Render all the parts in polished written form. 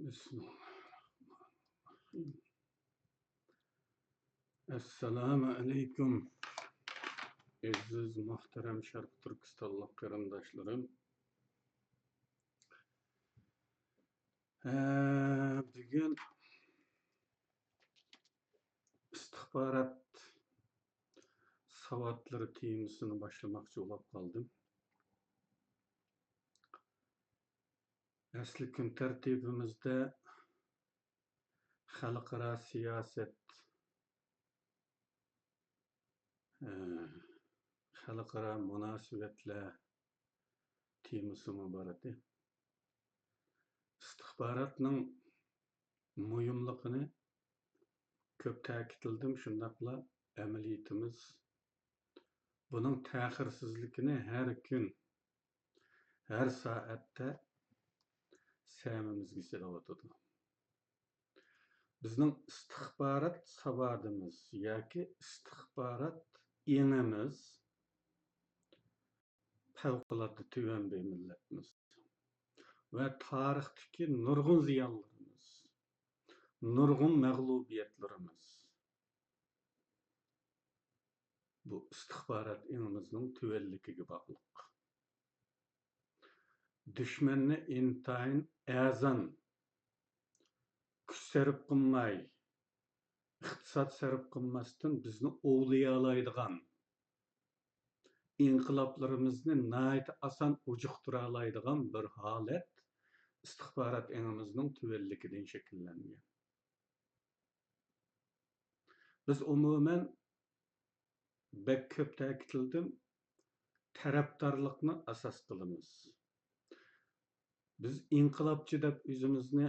Bismillahirrahmanirrahim. Assalamu alaikum. Aziz muhtaram Sharq Turkistonlik qarindoshlarım. Bugun istixbarat savodlari temasini boshlamoqchi bo'lib qoldim. Asli kun tartibimizda xalqaro siyosat, xalqaro munosabatlar temasi bor edi. İstixbaratning muhimligini ko'p ta'kidladim. Shundaqla amaliyotimiz buning ta'xirsizligini har kun, har soatda samimizga selayotdi. Bizning istixbarat savodimiz yoki istixbarat enimiz favqulodda tuvan bir millatimiz va tarixdagi nurg'un ziyonlarimiz, nurg'un mag'lubiyatlarimiz bu istixbarat enimizning tuvanligiga bog'liq. Düşmanni intayin azan kuch sarf qilmay, iqtisod sarf qilmasdan bizni ovlaya oladigan, inqiloblarimizni nayt asan ujuqtira oladigan bir holat istixbarat enimizning tuvanligidan shakllangan. Biz umuman bek ko'p ta'kidladim, tarafdorlikni asos qilamiz. Biz inqilobchi deb o'zimizni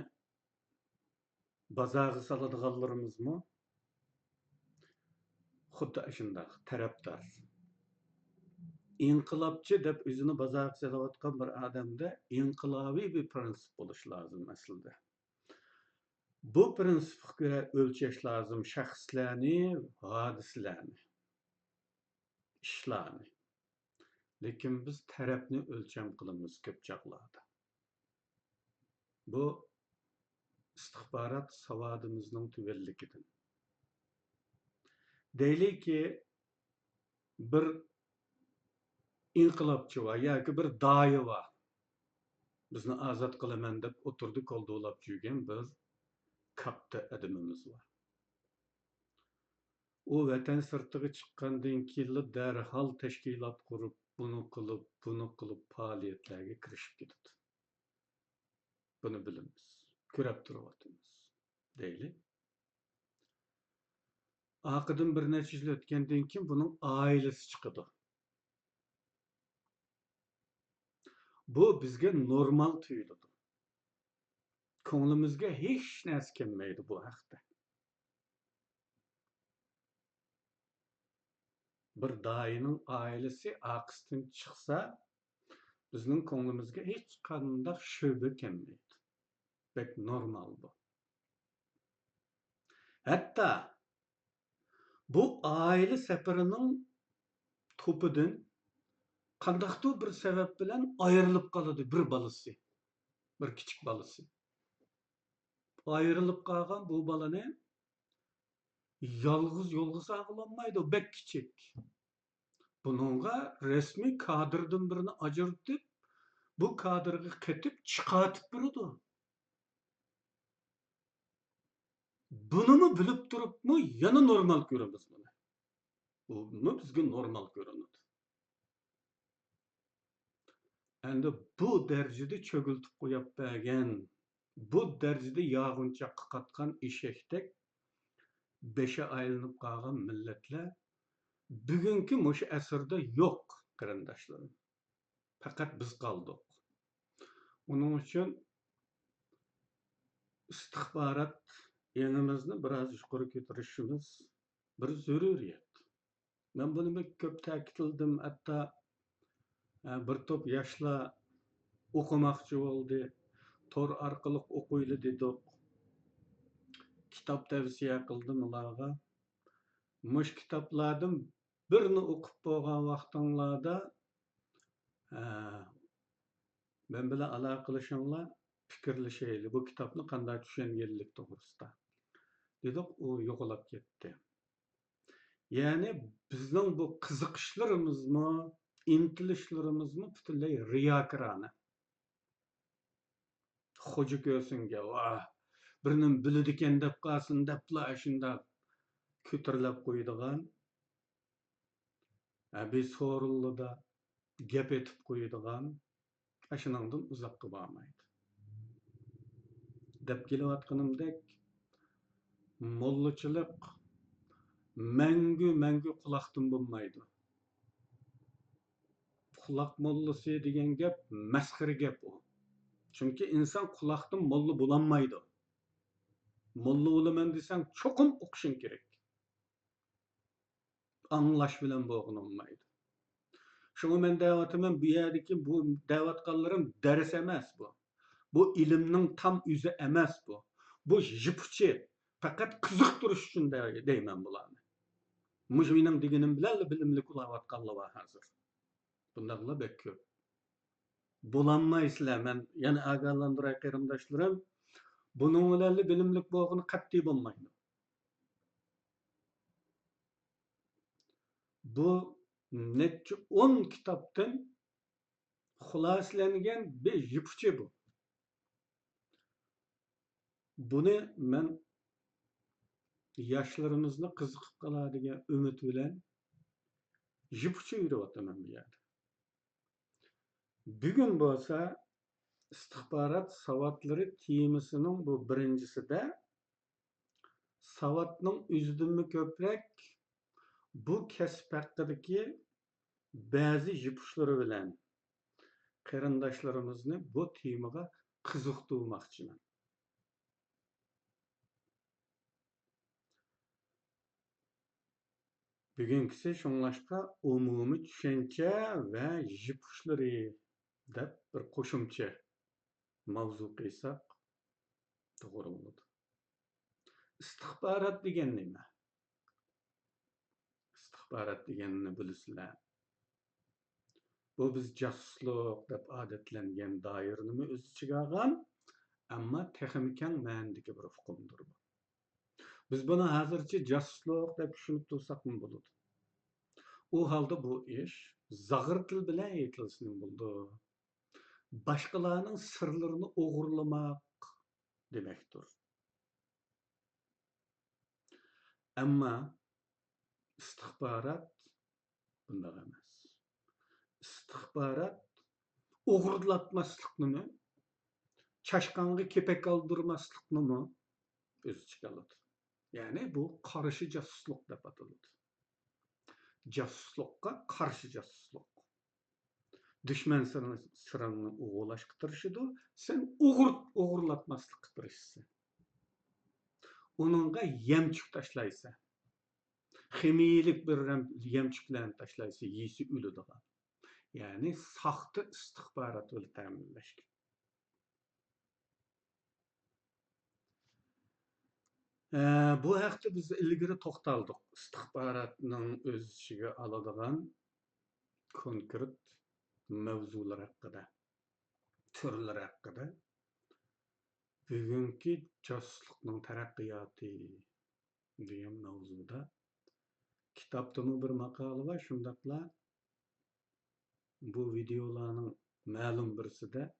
bozorga soladiganlarimizmi? Xuddi shunday tarafdor. İnqilobchi deb o'zini bozorga solayotgan bir odamda inqilobiy bir prinsip bo'lishi lozim aslida. Bu prinsipga ko'ra o'lchash lozim shaxslarni, hodisalarni, ishlarni. Lekin biz tarafni o'lcham qilamiz ko'p chaqlarda. Bu istixbarat savodimizning tuvanligidan. Deylik-ki bir inqilobchi var yoki bir doyi var. Bizni azod qilaman deb o'tirdi qo'ldo'lab yurgan bir katta adamimiz var. O vatan sirtiga chiqqandan keyin darhol tashkilot qurib, bunu qilib faoliyatlarga kirishib ketdi. Bunu bilamiz, ko'rib turibmiz. Deylik. Aqıdan bir necha yil o'tgandan keyin buning oilasi chiqadi. Bu bizga normal tuyuladi. Ko'nglimizga hech narsa kelmaydi bu haqda. Bir doyining oilasi aqsdan chiqsa, bizning ko'nglimizga hech qanday shubha kelmaydi. Bek normal bu. Hatta bu aile seferining to'pidan qandaqdir bir sebep bilan ayrılıp qoladi bir balası, bir kichik balası. Ayrılıp qolgan bu balani yalğız yo'lga saqlanmaydi, bek kichik. Bununla resmi kadrdan birini ajırtıp, bu kadrga ketip chiqatib turadi. Bunu mu bilib turibmi, yana normal ko'ramiz buni. Bu bizga normal ko'rinadi. Endi bu darajada cho'giltib qo'yib bergan, bu darajada yog'inchoqqa qatgan eshakdek besha aylanib qolgan millatlar bugungi mushu asrda yo'q, qarindoshlarim. Faqat biz qoldik. Uning uchun istixbarat enimizni biroz yuqori ko'tarishimiz bir zaruriyat. Men buni ko'p ta'kidladim, hatto bir to'p yoshlar o'qimoqchi bo'ldi, tor orqali o'qiyli dedik. Kitob tavsiya qildim ularga. Mush kitoblardan birini o'qib bo'lgan vaqtinglarda men bilan aloqa qilishinglar, fikrleşeýli bu kitapny kanday düşüngenlik togrusda. Dedik, o ýogalap ketdi. Yani bizning bu qiziqishlarımızmı, intilişlerimizmi butunlay riyakirana. Hoca görsünge, vah, birinin bildiken dep qalsın depla şunda kötürlep goýdygan, bir sorullyda gep etip goýdygan, aşynandan uzakka barmaýdy. Dep gelewatganymdek, mollaçylyk mängü kulakdan bolmaýdy. Kulak mollasy degen gep mesxiri gep o. Çünki insan kulakdan molla bulanmaýdy. Molla bolaman desen çokum okuşun gerek. Anlaş bilen boğulmaýdy. Şoňa men däwatymam bu ýerdeki bu däwatganlarym ders emas bu. Bu ilimning tam yüzi emas bu. Bu jypçy, fakat kızykdyryş üçin deýmen bularny. Muş meniň digenim bilen bilimli kulawatganlar bar hazır. Bundakla bek köp. Bulanmaýsylar, men ýani agalandyray gyrymdaşlarym, bunuň bilen bilimlik bolgyny katdy bolmaýdy. Bu netçe 10 kitaptan hulaslangan bir jypçy bu. Bunu men yaşlarımyzni qiziqib qaladigan ümit bilen jypçy ýüreýärdim bu ýerde. Bugün bolsa istihbarat savatlary temasynyň bu birinciside savatnyň üzdünmi köprek bu kesip hakkındaki bazı jypçylary bilen qarindaşlarymyzni bu temaga qiziqdyrmakçymyn. Bugünkisi şoňlaşqa umumy düşünçe we jypçylary dep bir goşumça mawzu qysak dogry bolady. İstihbarat digen nime? İstihbarat digenini bilisizler. Bu biz jasuslyk dep adetlengen daýryny öz içige algan, amma tehimiken mändiki bir hukumdur bu. Biz bunu hazırçı jasuslyk dep düşünüp dursak mı bolady? O halda bu iş zagyr til bilen eýtilsin boldy. Başkalarının sırlarını ogurlamak demektir. Ama istihbarat bundan emas. İstihbarat ogurlatmaslykyny, çaşkangy kepek aldyrmaslykyny öz içige alady. Yani bu karşı jasuslyk dep atyldy. Jasuslykka karşı jasuslyk. Düşman sıranını oğulaştırışıdır. Sen oğurlatmaslık kıtırışsın. Onunla yemçük taşlaysa. Xemiyelik bir yemçüklerini taşlaysa yiyisi ölü dağa. Yani sahtı istihbarat öyle təminləşki. Bu haqda biz ilgiri toxtaldyk. İstihbaratның öz içige aladygan konkret mevzular hakkında, türler hakkında, bugünkü jasuslyknyň terakkiýaty diýen mawzuda kitapda bir makaly var, şundakla bu videolaryň ma'lum biriside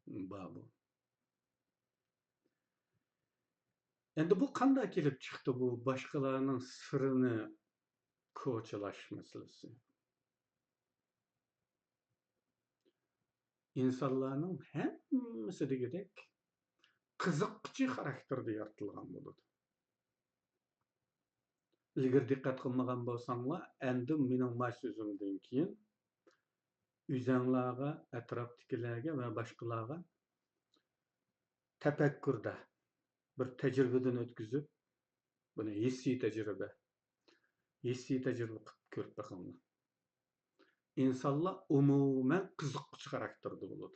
bar bu. Endi bu kanda kelip çykdy bu başkalarynyň syryny koçalaş meselesi. İnsanlaryň hemmesi degedek kızıkçı karakterde yaratılgan bolady. Ilgir dikkat kılmagan bolsaňlar, endi meniň baş sözümden kiyin üzeňlarga, etrapdakilerge we başkalarga tefekkürde bir tejribeden ötküzüp, bunu hissi tejribe körüp bakanlar. İnsanlar umumen kızıkçı karakterde bolady.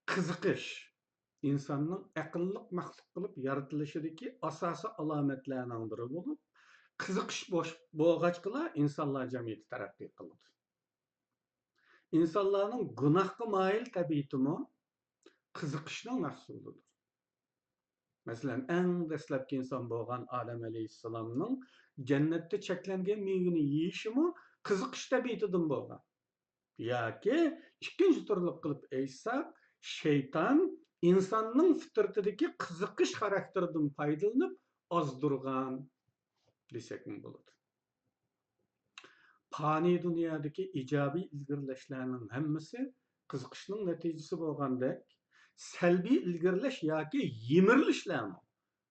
Kızıkış insanın akıllık mahluk kılıp yaratılışıdaki asası alametlerinin biri bolup, kızıkış boğaçkıla insanlar jamiyeti terakki kıldı. İnsanların günahka mail tabiatımı qiziqishning mahsulidir. Masalan, eng dastlabki inson bo'lgan Odam alayhissalomning jannatda cheklangan mevani yeyishimi qiziqish tabiatidan bo'lgan. Yoki ikkinchi turli qilib aytsak, shayton insonning fitratidagi qiziqish xarakteridan foydalanib ozdirgan desak bo'ladi. Fani dünyadaki ijobiy ilgirlashlarning hammasi qiziqishning natijasi bo'lgandek, salbiy ilgirlash yoki yemirilishlarni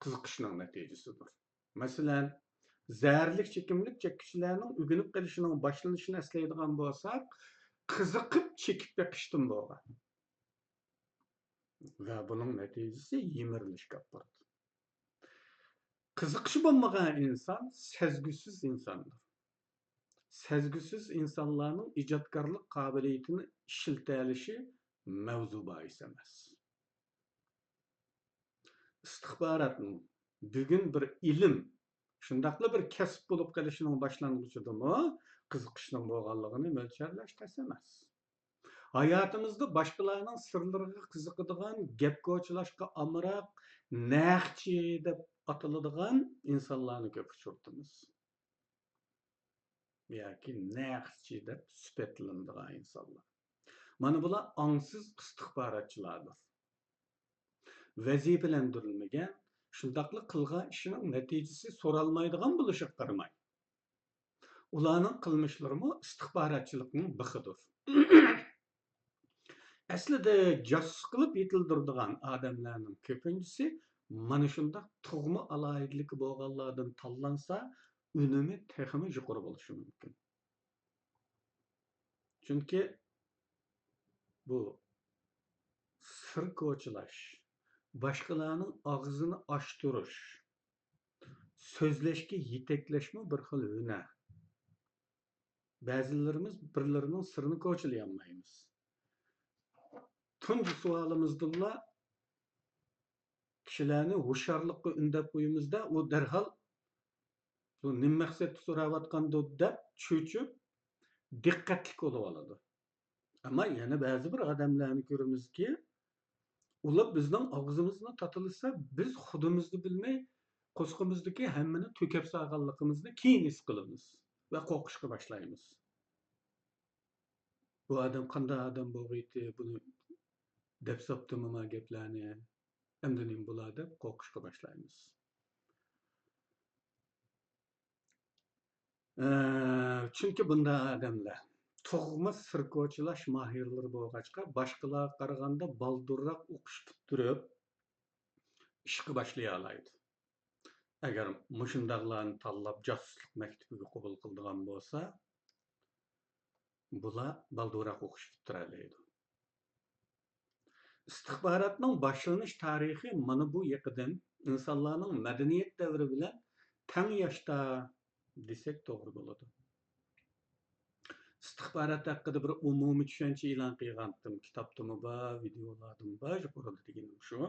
qiziqishning natijasidir. Masalan, zaharlik chekimlik chekuvchilarning o'ginib qolishining boshlanishini eslaydigan bo'lsak, qiziqib chekib beqishdan bo'lgan. Va buning natijasi yemirilish bo'ladi. Qiziqishi bo'lmagan inson sezgisiz insondir. Sezgisiz insonlarning ijodkorlik qobiliyatini ishiltalishi mavzu bahis emas. İstihbaratning bugun bir ilm, shundaqla bir kasb bo'lib qolishining boshlang'ichidami qiziqishning bo'lganligini mo'ljallash tez emas. Hayotimizda boshqalarning sirlariga qiziqadigan, gap ko'chilashga amroq, naqchi deb ataladigan insonlarni ko'p uchratamiz. Yoki naqchi deb sifatlanadigan insonlar. Mana bular ongsiz istihbaratchilardir. Vazifalantirilmagan, shundaqli qilgan ishining natijasi so'ralmaydigan bo'lishiga qaramay, ularning qilmishlari istihbaratchilikning bixidir. Aslida josus qilib yetildiradigan odamlarning ko'pinchisi mana shunday tug'ma aloyidligi bo'lganlardan tanlansa, unumi texmi yuqori bo'lishi mumkin. Chunki bu sir ko'chilash, boshqalarning og'zini ochtirish, so'zlashga yetaklashmi bir xil hunar. Ba'zilarimiz birlarining sirini ko'chilayolmaymiz. Tunji savolimizda kishilarni hushyorlikqa undab qo'yimizda, u darhol bu nima maqsadda so'rayotgandi deb cho'chib diqqatli bo'lib oladi. Ammo yana ba'zi bir odamlarni ko'ramizki, ular bizning og'zimizni tatilsa, biz xudimizni bilmay, qo'sqimizdagi hammani to'kab solganligimizni keyin his qilamiz va qo'rqishga boshlaymiz. Bu odam qanday odam bo'lg'iydi, buni deb saptimi gaplarni, endi nima bo'ladi deb qo'rqishga boshlaymiz. Chunki bunday odamlar tug'ma sirko'chilash mahirlari bo'lg'achqa, boshqalarga qaraganda baldurroq o'qish turib ishga boshlay oladi. Agar mushundaqlarni tanlab josuslik maktabiga qabul qiladigan bo'lsa, bular baldurroq o'qish bitiradi. İstihbaratning boshlanish tarixi mana bu yaqidan insonlarning madaniyat davri bilan teng yoshda desak to'g'ri bo'ladi. İstihbarat haqida bir umumiy tushuncha e'lon qilgandim. Kitobdami bor, videolardami bor, yuqorida deganim shu.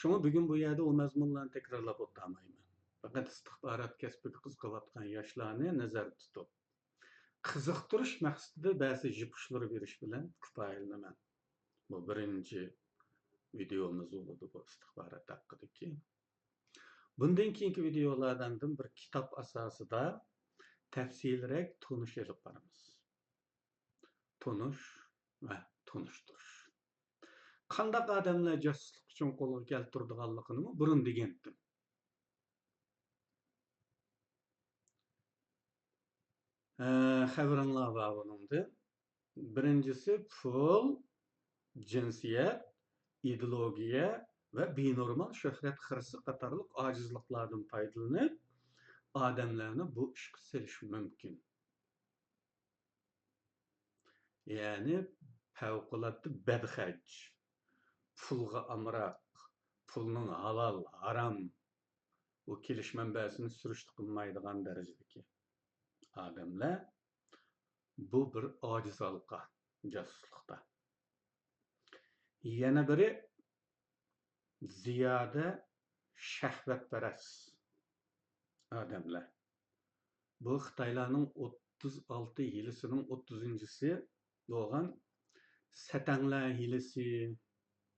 Shuni bugun bu yerda o mazmunlarni takrorlab o'tmayman. Faqat istihbarat kasbiga qiziqayotgan yoshlarni nazarda tutib, qiziqtirish maqsadida ba'zi jipushlar berish bilan kifoyalanaman. Bu birinchi videomiz bo'ldi bu istihbarat haqidagi. Bundan keyingi videolardan bir kitob asosida tafsilroq tanishib boramiz. Tonish va tanishtirish. Qanday odamlar josuslik uchun qo'lga keltiradiganligini burun degandim. Xabaringlar bor buningda. Birinchisi pul, jinsiyat, ideologiya va benormal shuhrat xirsi qatorliq ojizliklardan foydalanib odamlarni bu ishga selish mumkin. Ya'ni favqulodda badxarj, pulga amroq, pulning halol, harom u kelish manbasini surishti qilmaydigan darajadagi odamlar bu bir ojiz halqa josuslikda. Yana biri ziyoda shahvatparast odamlar. Bu Xitoylarning 36 yilisining 30-si bo'lgan Satanglar yilisi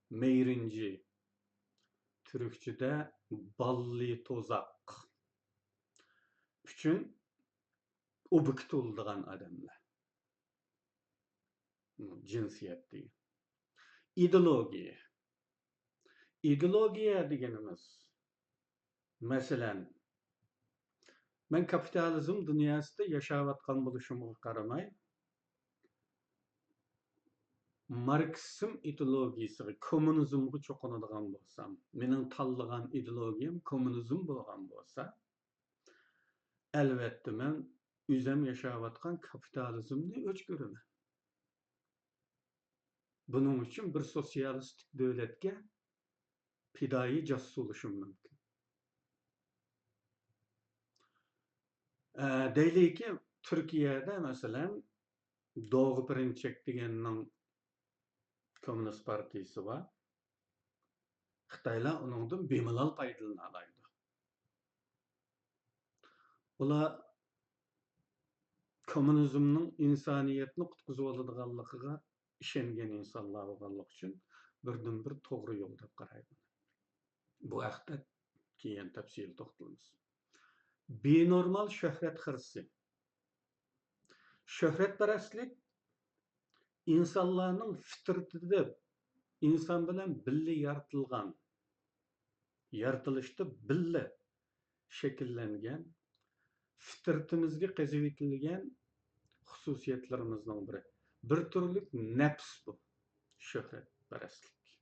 meyrinci, Türkçe'de balli tozak üçün obükt olduğan adamlar. Cinsiyet değil. İdeologiya. İdeologiya degenimiz. Mesela ben kapitalizm dünyasında yaşayatkan buluşuma qaramay, Marksizm ideologiyasi, kommunizmga çoqunadigan bolsam, mening tanlagan ideologiyam kommunizm bo'lgan bolsa, albatta men o'zim yaşayatgan kapitalizmni o'ch ko'raman. Buning uchun bir sotsialistik davlatga fidoyi josus bo'lishim mumkin. Deylikki, Turkiyada masalan Doğu Perinçek deganning Komünist partiyasi var. Xitaylar onundan bemalol foydalanadi. Ular kommunizmning insoniyatni qutqizib oladiganligiga ishongan insonlar bo'lganligi uchun birdan-bir to'g'ri yo'l deb qaraydi. Bu haqda keyin tafsil to'xtalamiz. Benormal şöhret hırsı. Şöhretperestlik insanların fitratida insan bilan birga yaratilgan, yaratılışda birga shakllangan, fitratimizga qazib etilgan xususiyatlarimizning biri. Bir turlik nafs bu, şöhretperestlik.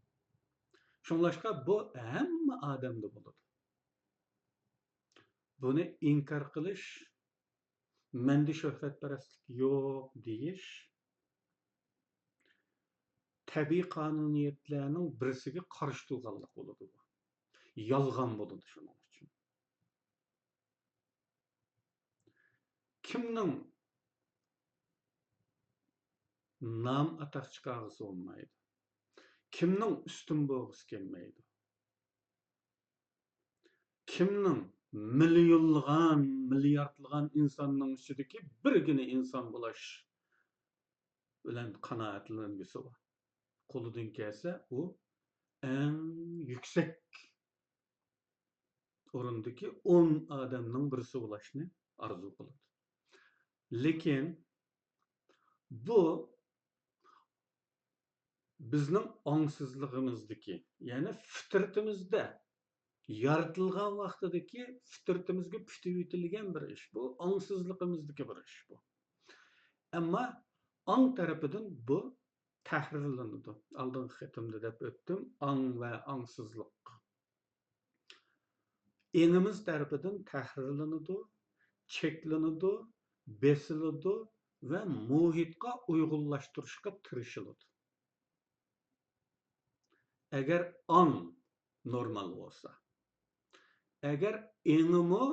Şunlaşqa bu hamma odamda bo'ladi. Buni inkor qilish, menda şöhretperestlik yo'q deyish tabiiy qonuniyatlarning birisiga qarshi turganlik bo'ladi bu. Yolg'on bo'ladi shuning uchun. Kimning nom ataq chiqarg'isi olmaydi. Kimning ustun bo'lg'isi kelmaydi. Kimning milyonlagan, milliardlagan insonning ichidagi birgina inson bo'lish bilan qanoatlangisi bor. Qo'lidan kelsa, u eng yuksak o'rindagi 10 odamning birisi bo'lishni orzu qiladi. Lekin bu bizning ongsizligimizdagi, ya'ni fitratimizda yaratilgan vaqtidagi fitratimizga putib etilgan bir ish bu, ongsizligimizdagi bir ish bu. Ammo ong tarafidan bu tahrirlanadi. Oldingi xitimda deb o'tdim, ong va ongsizlik. Engimiz tarafidan tahrirlanadi, cheklanadi, besiladi va muhitga uyg'unlashtirishga tirishiladi. Agar ong normal bo'lsa, agar engimi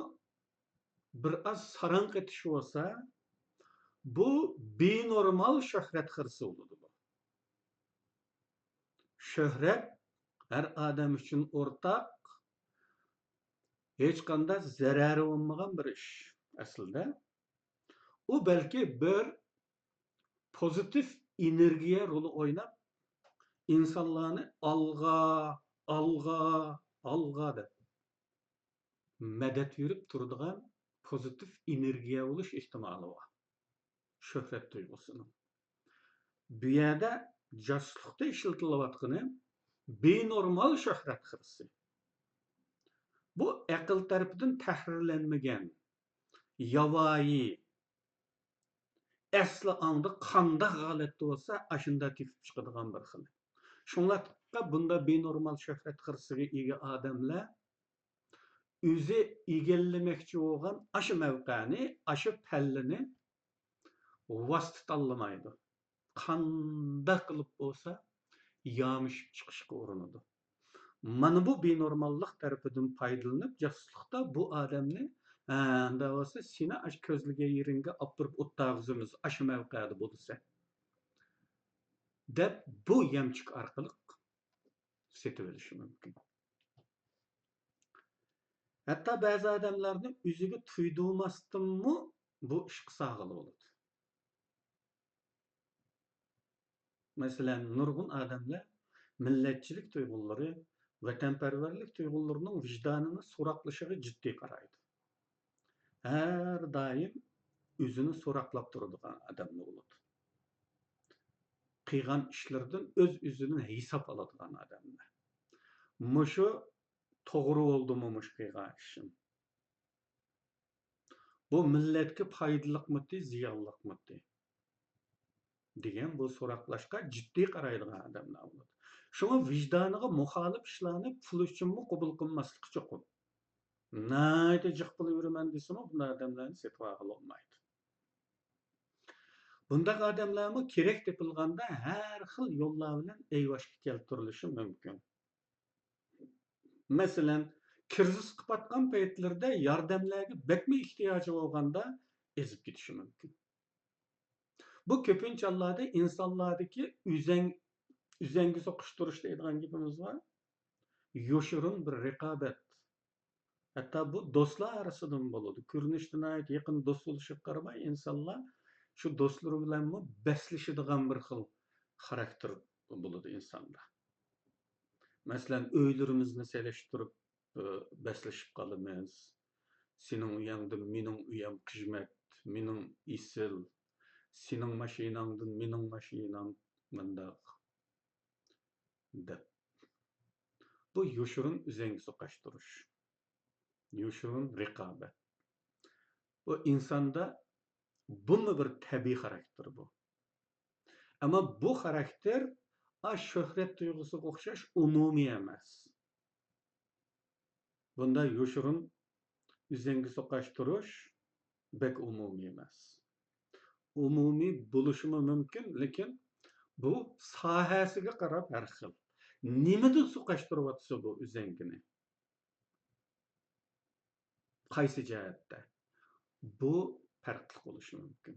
bir az sarang etish bo'lsa, bu benormal şöhret hırsı oldu bu. Şöhret her adam için ortak, hiç qanday zararı olmagan bir iş aslında. O belki bir pozitif energiya rolü oynab, insanlarni alga deb medet yürüp turadigan pozitif energiya bo'lish ehtimoli bor. Şöhret duygusunun. Bu yerda josuslikda ishlatilayotgani benormal şöhret hırsı. Bu aql tarafidan tahrirlanmagan, yovvoyi, asli ongda qanday holatda bo'lsa, ashunda tepib chiqadigan bir xil. Shunga bunda benormal şöhret hırsiga ega odamlar o'zi egallamoqchi bo'lgan aşı mavqani, aşı pallini vosita tanlamaydi. Qanday qilib bo'lsa, yamishib chiqishga urinadi. Mana bu benormallik tarafidan foydalanib, josuslikda bu odamni unda bo'lsa, seni ash ko'zlagan yeringa olib turib o'tag'izimiz, ash mavqada bo'lsa deb bu yamchiq orqali setib olishi mumkin. Hatto ba'zi odamlarni o'ziga tuydirmasdanmi bu ish qilsa bo'ladi. Masalan, nurg'un odamlar milletçilik tuyg'ulari, vatanparvarlik tuyg'ularining vijdonini so'roqlashiga jiddiy qaraydi. Har doim o'zini so'roqlab turadigan odamni bo'ladi. Qilgan ishlardan o'zini hisob oladigan odamlar. Mushu to'g'ri bo'ldimi mush qilgan ishim? Bu millatga foydaliqmidi, ziyonliqmidi? degan bu so'roqlashga jiddiy qaraydigan odamlar bo'ladi. Shunga vijdoniga muxolif ishlarni pul uchunmi qabul qilmaslik cho'qin. Nayda jiq pul yuraman desam, bunday odamlarni setib olmaydi. Bunday odamlarmi kerak tepilganda har xil yo'llar bilan eyvashga keltirilishi mumkin. Masalan, kriz qipatgan paytlarda yordamlarga bakmi ehtiyoji bo'lganda ezib ketishi mumkin. Bu ko'pincha hollarda insonlardagi üzəngi soqishtirish deydigan gapimiz var. Yoshurun bir raqobat. Hatta bu do'stlar orasidan bo'ladi. Ko'rinishdan yaqin do'st bo'lishga qaramay insonlar shu do'stlari bilan baslashadigan bir xil xarakter bo'ladi insonda. Masalan, o'ylarimizni selishtirib baslashib qolamiz. Sening uyangdan mening uyam qizmat, mening isil, sening mashinangdan mening mashinam mundaq deb. Bu yoshurun üzəngi soqashtirish. Yoshurun raqobat. Bu insonda bunun bir tabiiy xarakteri bu. Ama bu xarakter şöhret duygusuga o'xshash umumiy emas. Bunda yoshurun üzəngi soqashtirish bek umumiy emas. Umumiy bo'lishi mumkin, lekin bu sohasiga qarab har xil. Nimadan soqashtiryapsa bu üzəngini? Qaysi jihatda? Bu farqli bo'lishi mumkin.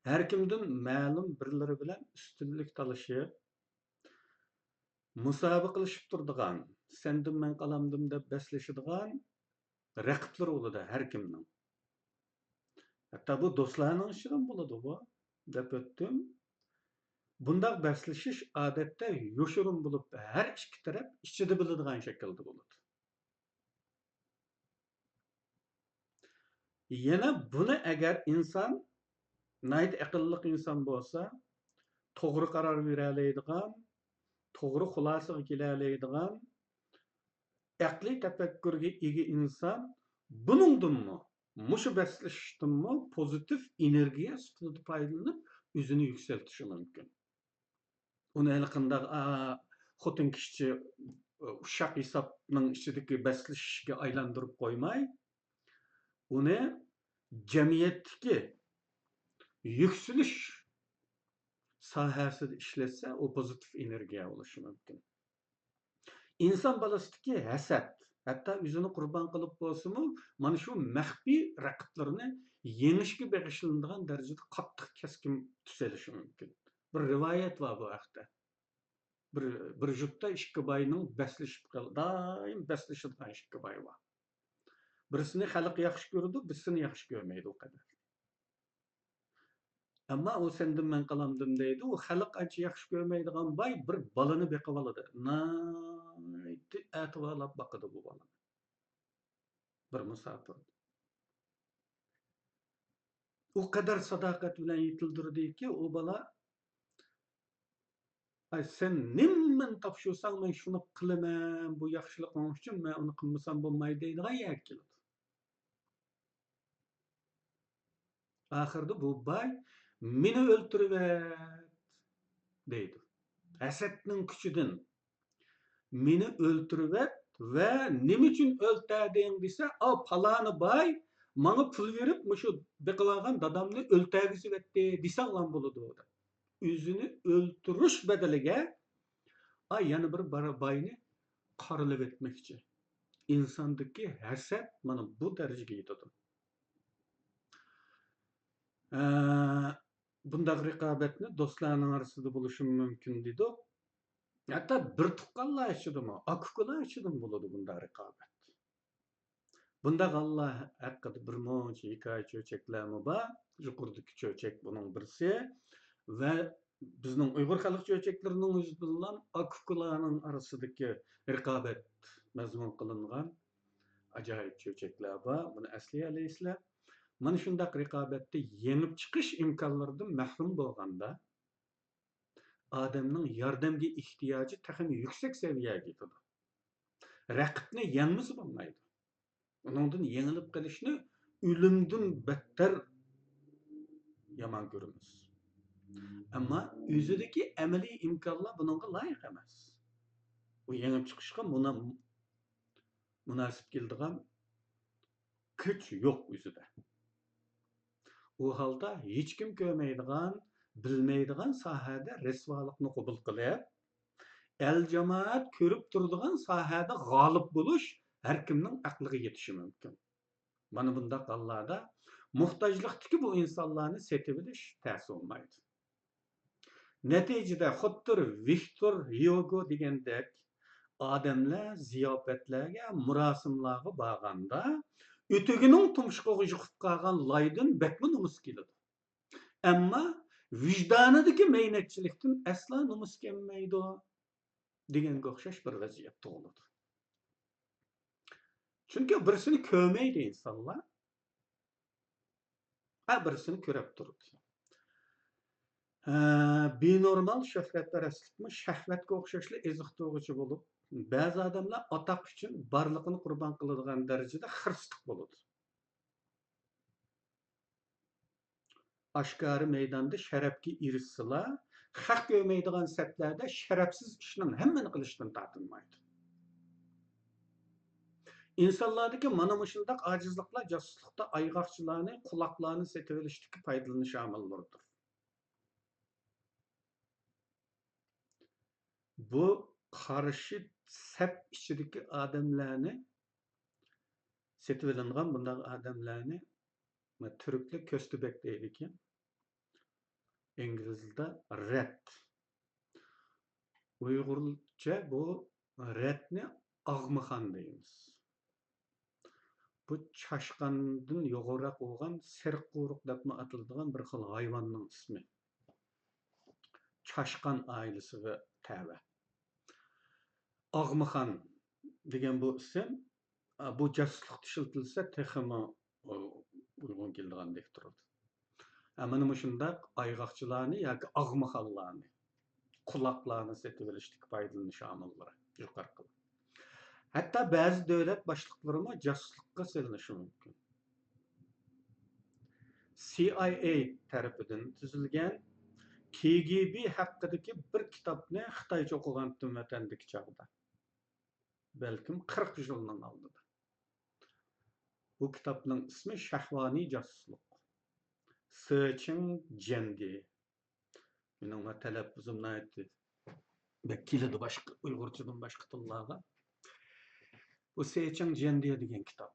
Her kimden ma'lum birlari bilan ustunlik talashib, musobaqalashib turadigan, sendan men qalamdim deb baslashadigan raqiblar bo'ladi har kimning. Hatta bu do'stlarning ishidan bo'ladi bu. Deb o'tdim. Bundaq baslashish odatda yoshurun bo'lib, har ikki taraf ichida biladigan shaklda bo'ladi. Yana buni agar inson nayt aqlli inson bo'lsa, to'g'ri qaror bera oladigan, to'g'ri xulosaga kela oladigan, aqliy tafakkurga ega inson buningdanmi, mushu baslashishdanmi pozitiv energiya sifatida foydalanib o'zini yuksaltishi mumkin. Uni hali qanday xotin kishi ushaq hisobning ichidagi baslashishga aylantirib qo'ymay, uni jamiyatdagi yükseliş sahasida ishlatsa, o pozitiv energiya bo'lishi mumkin. İnson balasidagi hasad, hatto o'zini qurbon qilib bo'lsa-mu, mana shu maxfiy raqiblarini yengishga bag'ishlanadigan darajada qattiq keskin tusalishi mumkin. Bir rivoyat var bu haqda. Bir jutda ikki boyning baslashib qoldi. Doim baslashadigan ikki boy var. Birisini xalq yaxshi ko'rdi, birisini yaxshi ko'rmaydi o qadar. Ama o sendan men qalamdim deydi. O xalq ancha yaxshi ko'rmaydigan boy bir balani beqib oladi. Nayti ativalab baqadi bu balani. Bir musofir. O kadar sadoqat bilan yetildirdiki, o bala ay sen nimmen topshirsan men shuni qilaman, bu yaxshiligim uchun men uni qilmasam bo'lmaydi deydigan yak keladi. Oxirida bu boy meni o'ltiraver deydi. Hasadning kuchidan meni o'ltiraver va nima uchun o'ltading desa, "O paloni boy menga pul berib, mushu beqib olgan dadamni o'ltagizibdi" desanglar bo'ladi u. O'zini o'ltirish badaliga yana bir boyni qorilib etmoqchi. Insondagi hasad mana bu darajaga yetadi. Bundaq raqobatni do'stlarning orasida bo'lishi mumkin dedi. Hatta bir tuqqanlar ichidami, akukalar ichida bo'ladi bundaq raqobat. Bundaq Allah haqida bir muncha hikoya cho'chaklarmi bor. Yuqoridagi cho'chak buning birisi va bizning Uyg'ur xalq cho'chaklarining o'zi bilan akukalarning orasidagi raqobat mazmun qilingan ajoyib cho'chaklar bor. Buni eslayalaysizlar. Mana shundaq raqobatda yengib chiqish imkonlaridan mahrum bo'lganda odamning yordamga ehtiyoji taxmin yuksak saviyaga yetadi. Raqibni yengmasa bo'lmaydi. Uningdan yengilib qolishni o'limdan battar yomon ko'ramiz. Ammo o'zidagi amaliy imkonlar bunga loyiq emas. Bu yengib chiqishga munosib keladigan kuch yo'q o'zida. U holda hech kim ko'rmaydigan, bilmaydigan sohada rasvolikni qabul qilib, el jamoat ko'rib turadigan sohada g'olib bo'lish har kimning aqliga yetishi mumkin. Mana bundaq hollarda muhtojlikdagi bu insonlarni setib olish ta'sir olmaydi. Neticede xuddir Viktor Hugo degandek odamlar ziyofatlarga, murosimlarga borganda o'tigining tumshug'iga yiqib qolgan loydan bakmi numus keladi. Ammo vijdonidagi maynakchilikdan aslo numus kelmaydi deganga o'xshash bir vaziyat tug'iladi. Chunki birisini ko'rmaydi insonlar, birisini ko'rib turadi. Benormal şöhretperestlikmi şəhvətə oxşaşlı eziq toğucu olub, bəzi adamlar ataq üçün barlığını qurban qıladigan dərəcədə xırstlıq boludu. Aşkarı meydanda şərəfki irişsizlar, xalq görməydigan səplərdə şərəfsiz işinin həmməni qilishdan tatınmaydı. İnsanlardakı mana muşundaq acizliklar casusluqda aygaqçılarını, qulaqlarını setib olishdagi faydalanış amillarıdır. Bu qarşı sep içideki adamlarını setib olingan bunday adamlarni Türkler köstübek deydi ki İngilizce'de red. Uygurca bu redni ağmıxan deyimiz. Bu çaşqandan yoğurak olgan serq quyruq deb atıladigan bir xil hayvanning ismi. Çaşqan ailesiga təbə. Ağmıxan degan bu isim bu casusluqda işletilse texmi uygun keldigandek turadi. Mana shundaq ayg'oqchilarni yoki ağmıxanlarni, quloqlarni setib olishdik foydalanish omillari yuqori qilib. Hatto ba'zi davlat boshliqlari ham josuslikqa selinishi mumkin. CIA tarafidan tuzilgan KGB haqidagi bir kitobni Xitoycha o'qigandim vatandagi chog'da. Balkim 40 yilning oldida. Bu kitobning ismi Shahvoniy josuslik. Searching Jendi. Mening talaffuzimni aytdi. Keladi boshqa Uyg'urchadan boshqa tillarga. Bu Searching Jendi degan kitob.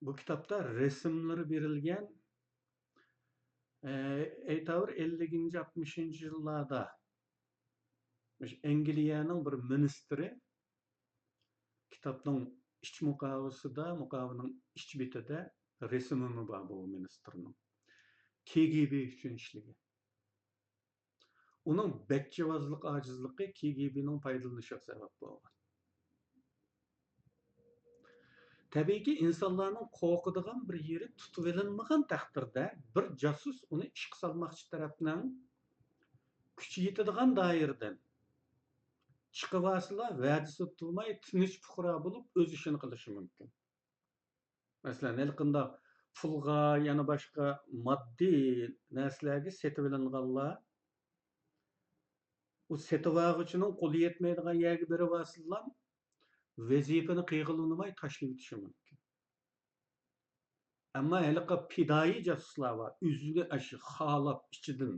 Bu kitobda resimlari berilgan aytavr 50-60 yillarda Angliyaning bir ministri kitobning iç muqovining iç betida resmi bor bu ministrning. KGB uchun ishlagan. Uning bakchivozlik ojizligi KGBning foydalanishiga sabab bo'lgan. Tabiiyki insonlarning qo'rqadigan bir yeri tutib olinmagan taqdirda bir josus uni ishga solmoqchi tarafdan kuchi yetadigan doiradan chiqib olsalar va'dasi tutmay tinch fuqaro bo'lib o'z ishini qilishi mumkin. Masalan, elqinda pulga yana boshqa moddiy narsalarga setib olinganlar u setib oluvchining qo'li yetmaydigan yerga berib olsalar vazifani qiyg'ilunmay tashlab o'tishi mumkin. Ammo haliqa fidoyi josuslar bor, o'zini ashi xolab ichidan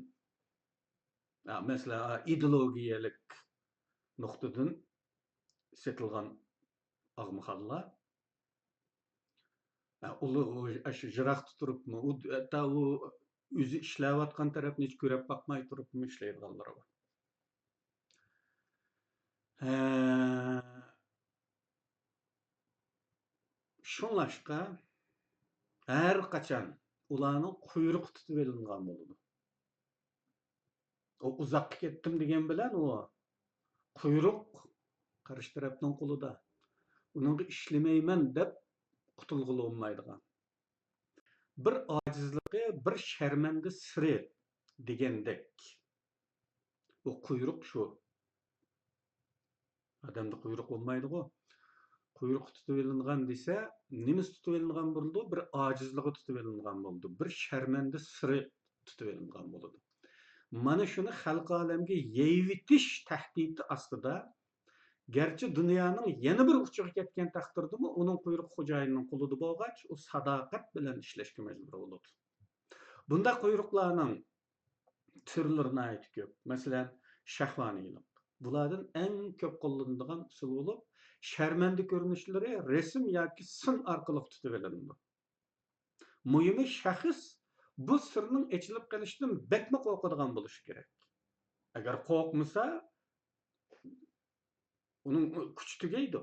masalan ideologiyalik nuqtadan setilgan ağmıxanlar aşı jiroqda turibmi, hatto u o'zi ishlayotgan tarafni hech ko'rib boqmay turibmi ishlaydiganlar bor. Şunlaşqa Her kaçan ulanın kuyruq tutub elingan boludu. O uzakka ketdim degen bilen o kuyruq karşı tarapdan kuluda. Onunga işlemeymen dep qutulgulu olmaydigan. Bir acizligi, bir şermende siri degendek. O kuyruq şu. Adamda kuyruq olmaydı o. Kuyruq tutub elingan dese, nimesi tutub elingan boldu? Bir acizligi tutub elingan boldu. Bir şermende siri tutub elingan boldu. Mana şunu halk alemge yeyvitiş tahdidi aslida, gerçi dünyanın yeni bir uçuğa ketken takdirdimi, onun kuyruq hojayının kuludu bolgaç, o sadakat bilen işleşke mecbur boludu. Bunda kuyruqlarning türlerine ait köp. Mesela şahvanilik. Bulardan en köp kullanılan usul bolup, şermendi görünüşleri resim yoki sim arkalı tutub elinadi. Muhimi şahıs bu sirning echilib qolishidan bekmi qo'rqadigan bo'lishi kerak. Agar qo'rqmasa, uning kuchi tugaydi.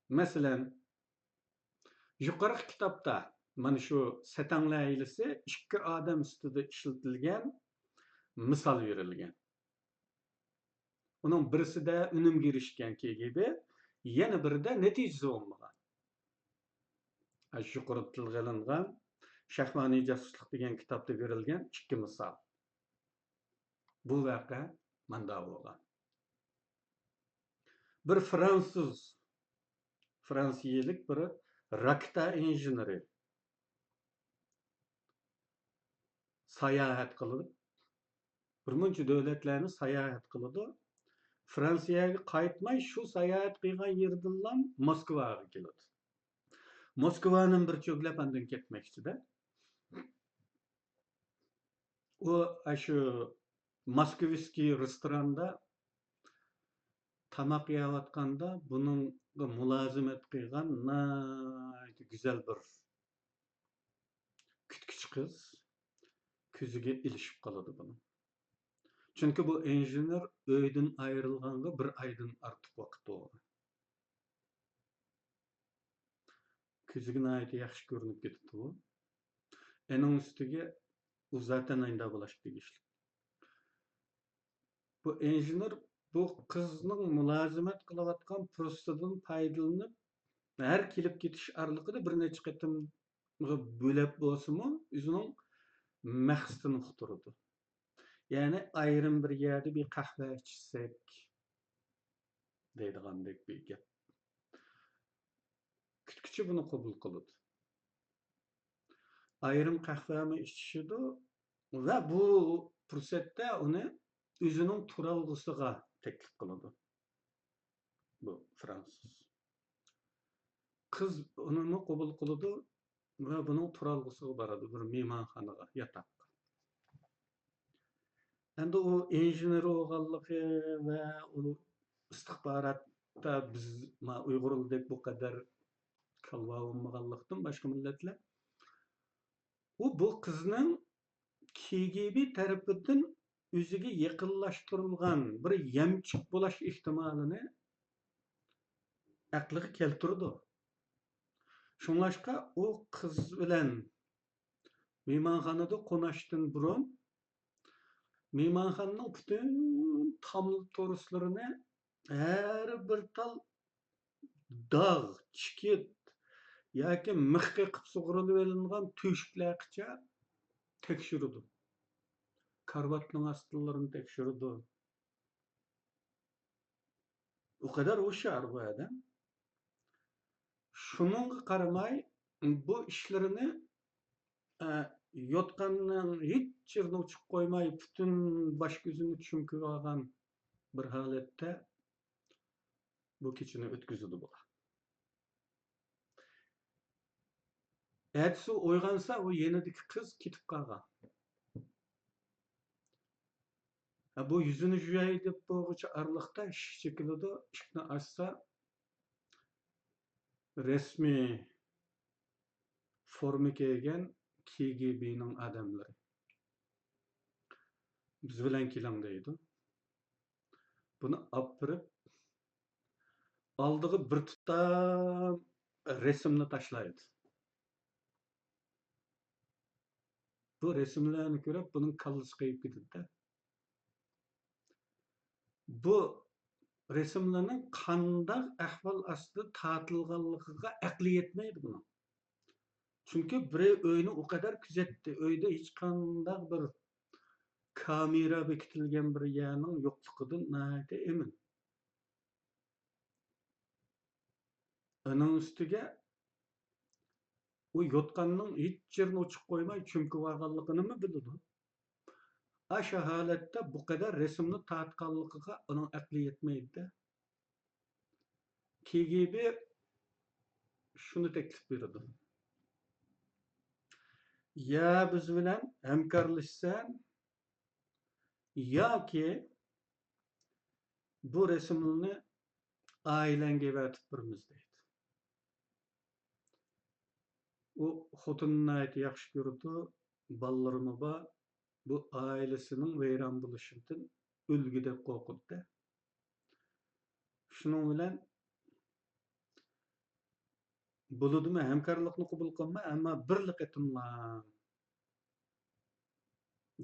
Masalan, yuqori kitobda mana shu Satanglar ailesi ikki odam ustida ishlatilgan misol berilgan. Uning birisida unumga erishgan KGB, yana birida natijasi bo'lmagan. Shu yuqori tilga olingan Shahvoniy jasuslik degan kitobda berilgan ikki misol. Bu voqea manda bo'lgan. Bir Fransiyalik bir raketa injeneri sayohat qilib, birmuncha davlatlarni sayohat qildi. Fransiyaga qaytmay shu sayohat qilgan yerdan Moskvaga keladi. Moskvaning bir cho'glab andan ketmoqchida. O shu Moskvskiy restoranda tamoq yeyotganda buningga mulozimat qilgan güzel bir kütküç qiz ko'ziga ilishib qoladi buni. Chunki bu injener uydan ayrilganga bir oydan ortiq vaqt bo'lgan. Ko'ziga nihoyat yaxshi ko'rinib ketdi bu. Ening ustiga u zaten aynda bo'lashib tegishli. Bu injener bu qizning mulozimat qilayotgan fursatidan foydalanib, har kelib ketish orliqida bir necha qatim bo'lib bo'lsa-mu, o'zining maqsadini uqtirdi. Yani ayrim bir yerde bir kahve içsek deydigandek bir gap. Kütküçü bunu kabul kılıdı. Ayrim kahvemi içişidi ve bu fursette onu özünün turalgısıga teklif kılıdı. Bu Fransız. Kız onu kabul kılıdı ve bunun turalgısıga baradı bir mehmanxonaga, yatak. Endi o injener olganlığı ve o istihbaratta biz Uygurluldek bu kadar kalva olmaganlıktan başka milletler bu kızның KGB tarafından özüge yakınlaştırılgan bir yemçik bulaş ihtimalini aklıga keltirdi. Şunlaşka o kız bilen mehmanxonada qo'nashdan burun mehmanxonaning bütün tam to'rislarini her bir tal dağ, çikit yoki mixga qilib sug'urilib olingan teshiklargacha tekshirdi. Karvatning astilarini tekshirdi. O kadar hoşar bu adam. Şununga qaramay bu ishlarini yotqandan hech yerni uçup qo'ymay bütün bosh ko'zini tushunib olgan bir holatda bu kechini o'tkazdi bular. Ertesi uyg'onsa o yenidagi qiz ketib qolgan. Bu yüzünü juyay deb bo'g'icha arliqda eshik chekiladi, eshikni ochsa resmiy forma kiygan KGB'ning odamlari. Biz bilan keling deydi. Buni olib kirib oldiga bir tutam resimni tashlaydi. Bu resimlerini görüp bunun kallası kayıp gidildi. Bu resimlerinin qandaq ahval astida tatılganlıqıga aqli yetmeydi bunun. Çünkü biri öyünü o kadar küzetti. Öyde hiç qandaq bir kamera bekitilgen bir yerinin yokluğudan nahayete emin. Onun üstüge o yotqanның hiç yerini uçup koymay çünkü varganlıqını mı bilidi? Aşa halette bu kadar resimni tatqanlıqıga onun aqli yetmeydi de. KGB şunu teklif berdi. Ya biz bilen hemkarlaşsan ya ki bu resimni ailenge vertip birimiz deydi. O xotununa aytı yaxşı gördü, ballarımı ba bu ailesinin veyran buluşundan ölgüde qoqudda. Şunun bilen buludumu hemkarlıqni qabul qilma, ammo bir qitimla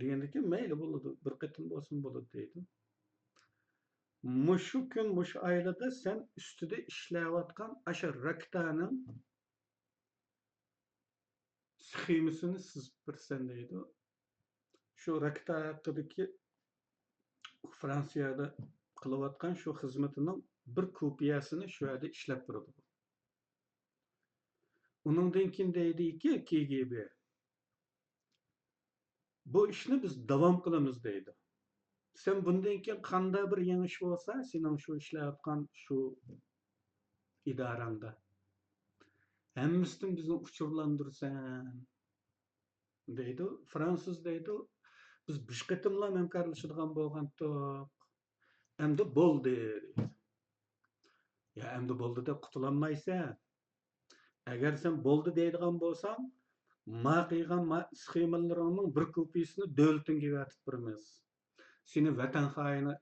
degandiki mayli bo'ladi, bir qitim bo'lsin bo'ladi deydi. Mushu kun mushu oilada sen ustida ishlayotgan asha raktaning sxemasini sizib birsan deydi. Shu rakta haqidagi Fransiyada qilayotgan shu xizmatining bir kopiyasini shu yerda ishlab turadi. Uningdan keyin deydiki KGB bu ishni biz davom qilamiz deydi. Sen bundan keyin qanday bir yangi ish bo'lsa, sening shu ishlayotgan shu idorangda hammasidan bizni uchurlandirsan deydi. Fransuz deydi. Biz bir qitimla hamkorlashadigan bo'lgandik. Endi bo'ldi deydi. Ya endi bo'ldi deb qutulanmaysan. Agar sen bo'ldi deydigan bo'lsang, ma qilgan sxemalaringning bir kopiyasini davlatingga berib beramiz. Seni vatan xoini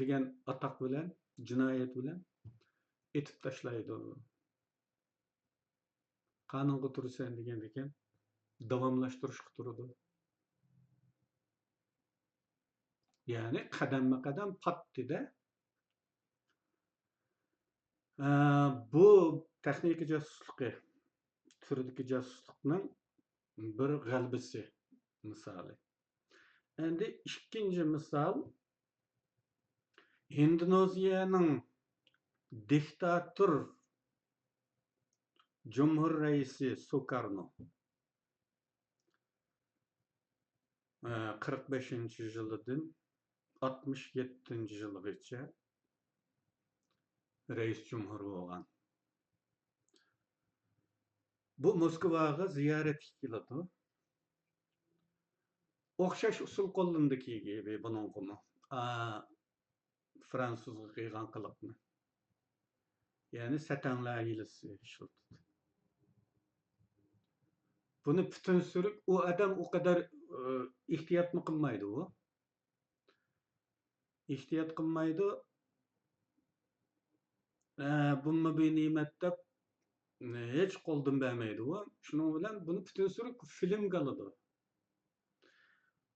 degan ataq bilan, jinoyat bilan etib tashlaydi. Qonunga tursan degan ekan, davomlashtirishga turadi. Ya'ni qadamma-qadam patdida bu texnika jasusluqi turidagi jasusluqning bir g'albisi misoli. Endi ikkinchi misol Indoneziyaning diktator Cumhur Reisi Sukarno 45-yildan 67-yilgacha reis cumhur bo'lgan. Bu Moskvaga ziyoratga keladi. O'xshash usul qo'llandi KGB buningmi? Fransuzga qilgan qiliqni. Ya'ni satanlar hilasi ishlatdi. Buni butun surib u odam o kadar ehtiyotni qilmaydi u. Ehtiyot qilmaydi. Bunga bene'mat deb hech qo'ldan bermaydi u. Shuning bilan buni butun surib filmga oladi.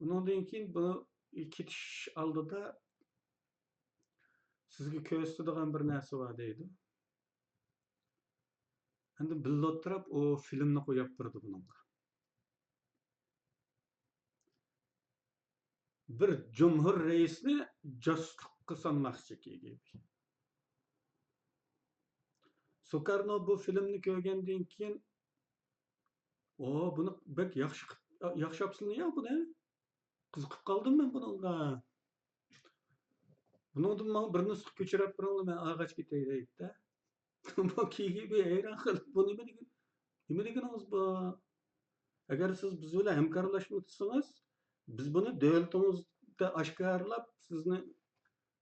Undan keyin buni ketish oldida sizga ko'rsatadigan bir narsa bor deydi. Endi billa o'tirib o filmni qo'yib turdi bunga. Bir cumhur reisni josuslikqa solmoqchi KGB. Sukarno bu filmni ko'rgandan keyin buni bek yaxshi yapsın ya buni. Qiziqib qoldim men bunga. Bundan men bir nusxa ko'chirib biringlar men ağaç ketay deydi. Bu KGB hayron qilib bu nima deganingiz bu? Agar siz biz bilan hamkorlashmoqchisangiz, biz buni davlatimizda oshkorlab sizni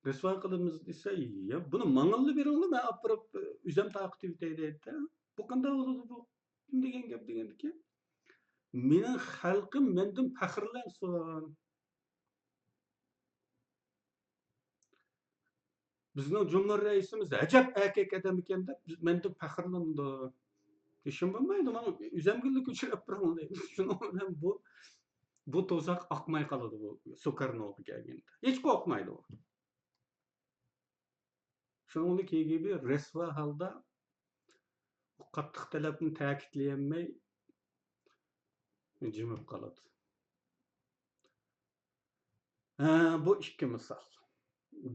risvo qilamiz desa, ya buni mang'ilni beringlar men olib borib o'zim taqib etay deydi. Bu qanday bo'ladi bu? Kim degan gap degandiki, mening xalqim mendan faxrlansin. Bizning Cumhur reisimiz ajab erkak odam ekan deb mendan faxrlandi. İşim bo'lmaydi, mana uzamgullik uchrab turaman deydi. Shuning bilan bu to'siq oqmay qoladi bu Sukarnovga kelganda. Hech qo'rqmaydi u. Shuning keyin resvo holda qattiq talabni ta'kidlayolmay jimib qoladi. Bu ikki misol.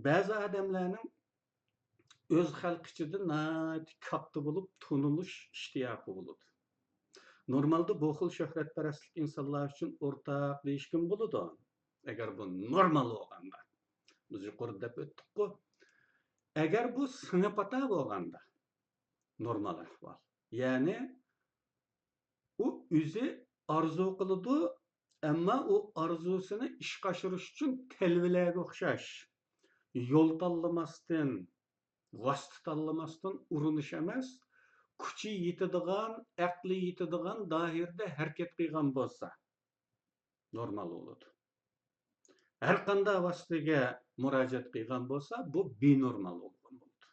Ba'zi odamlarning o'z xalqi ichida katta bo'lib tunilish ishtiyoqi bo'ladi. Normalda bu xil shuhratparastlik insonlar uchun o'rtaq deyishkim bo'ladi. Agar bu normal bo'lganda, biz yuqorida deb o'tdik-ku. Agar bu sinapata bo'lganda, normal ahvol. Ya'ni u o'zi arzu qiladi, ammo u arzusini ishga oshirish uchun telvilarga o'xshash yo'l tanlamasdan, vosita tanlamasdan urinish emas, kuchi yetadigan, aqli yetadigan doirada harakat qilgan bo'lsa, normal bo'ladi. Har qanday vositaga murojaat qilgan bo'lsa, bu benormal bo'lgan bo'ladi.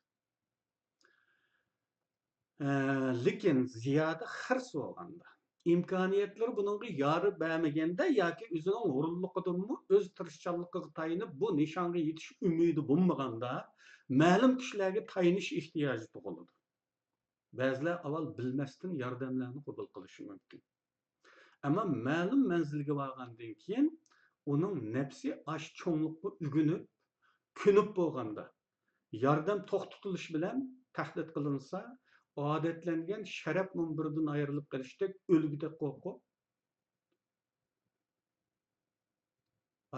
Lekin ziyoda hirs bo'lganda, imkoniyatlar buningga yorib bermaganda yoki o'zining g'ururligidanmi o'z tirishchanligiga tayinib bu nishonga yetish umidi bo'lmaganda, ma'lum kishilarga tayinish ehtiyoji tug'iladi. Ba'zilar avval bilmasdan yordamlarni qabul qilishi mumkin. Ammo ma'lum manzilga borgandan keyin uning nafsi ash cho'nglikqa ugunib, ko'nib bo'lganda, yordam to'xtatilish bilan tahdid qilinsa, odatlangan sharaf munbiridan ayrilib qolishda o'lgudek qo'rqib,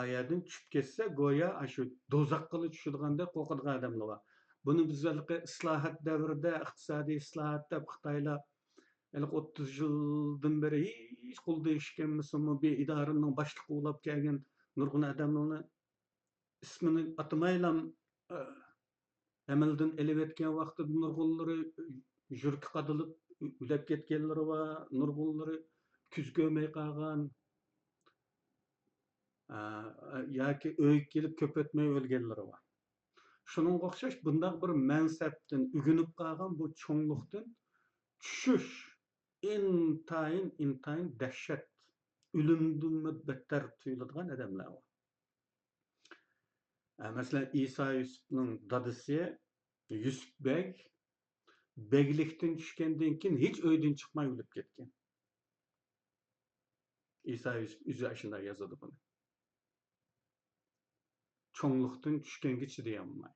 ayadan tushib ketsa, go'yo shu do'zaxga tushadiganday qo'rqadigan odamlar bor. Buni biz islohot davrida, iqtisodiy islohot deb Xitoylar 30 yıldan beri hiç kul değişkenmisin bir idarenin başlığı olup gelgen nurgun adamlarını ismini atamaylam emelden elip etken vakti nurgulları jürk kadılıp ülep ketkenleri var, nurgulları küz gömey kalgan yaki öyük gelip köpetmey ölgenleri var. Şunun okşaş bundan bir mensepten ügünüp kalgan bu çoğunluktan düşüş intayin dehşet, ölümden beter tuyuladigan adamlar var. Mesela İsa Yusuf'un dadısı Yusuf Beg, beglikten düşkenden keyin hiç öyden çıkmay ölüp ketken. İsa Yusuf 100 yaşında yazdı bunu. Çoğunluktan düşkenге çideyamay.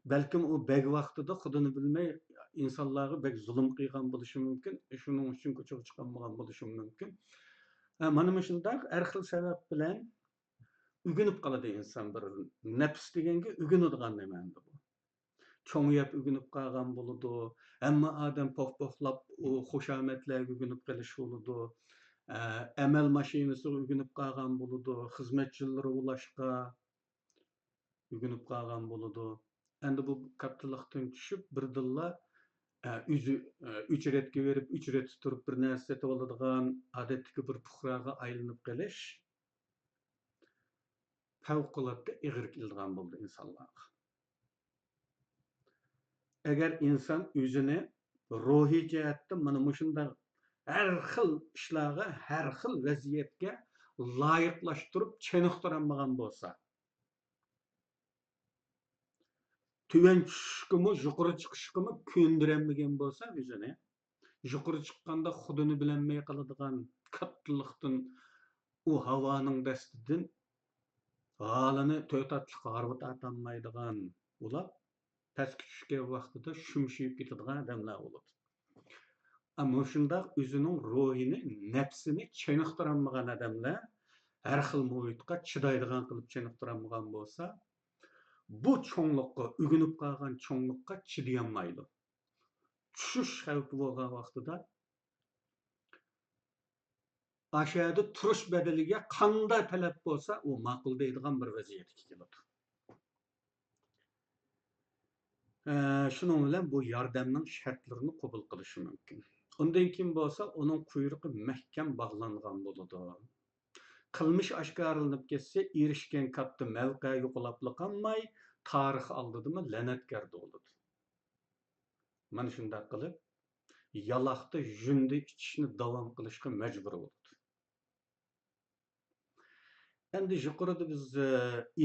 Belki o beg vaxtida xudini bilmey insonlarga bek zulm qilgan bo'lishi mumkin. Shuning uchun ko'chaga chiqolmagan bo'lishi mumkin. Mana shunday har xil sabab bilan ugunib qoladi inson bir nafs deganga ugunadigan nimandi bu. Cho'ngiyab ugunib qolgan bo'ladi. Hamma odam pof-poflab xushomatlarga ugunib qolish bo'ladi. Amal mashinasiga ugunib qolgan bo'ladi. Xizmatchilari ulashqa ugunib qolgan bo'ladi. Endi bu kattalıqdan düşüp birdilla ücretke verip ücret tutup bir narsa setip aladigan odatdagi bir puhraga aylanib qolish favqulodda ig'ir keladigan bo'ldi insonlarga. Agar inson o'zini ruhiy jihatdan mana shunday har xil ishlarga, har xil vaziyatga loyiqlashtirib cheniqtirolmagan bo'lsa, tüven çıkımı, yukarı çıkışkımı köndürenmegen bolsa özüne, yukarı çıkkanda xudunu bilenmeye kalıdıgan kattılıqtın o havanın destidin halını tötatlık harbat atanmaydıgan ulap, pəski düşke vaxtıda şümşüyüp gitadigan adamlar olur. Ama şunda özünün ruhini, nefsini çeniqtiranmagan adamlar, her xil muhitqa çidaydigan qılıp çeniqtiranmagan bolsa, bu çoğunlukka, ügünüp kalgan çoğunlukka çidiyanmaydı. Düşüş xavfi bo'lgan vaqtida aşağıda turuş bedeliga qanday talab bo'lsa, u ma'qul deydigan bir vaziyatga keladi. Shuning bilan bu yordamning shartlarini qabul qilishi mumkin. Undan keyin bo'lsa, uning quyruqi mahkam bog'langan bo'ladi. Qilmish oshkoralanib ketsa, erishgan katta mavqe yo'qolib qolmay, tarix oldidimi la'natgar bo'ladi. Mana shunday qilib, yaloqda jundi ichishni davom qilishga majbur bo'ldi. Endi yuqorida biz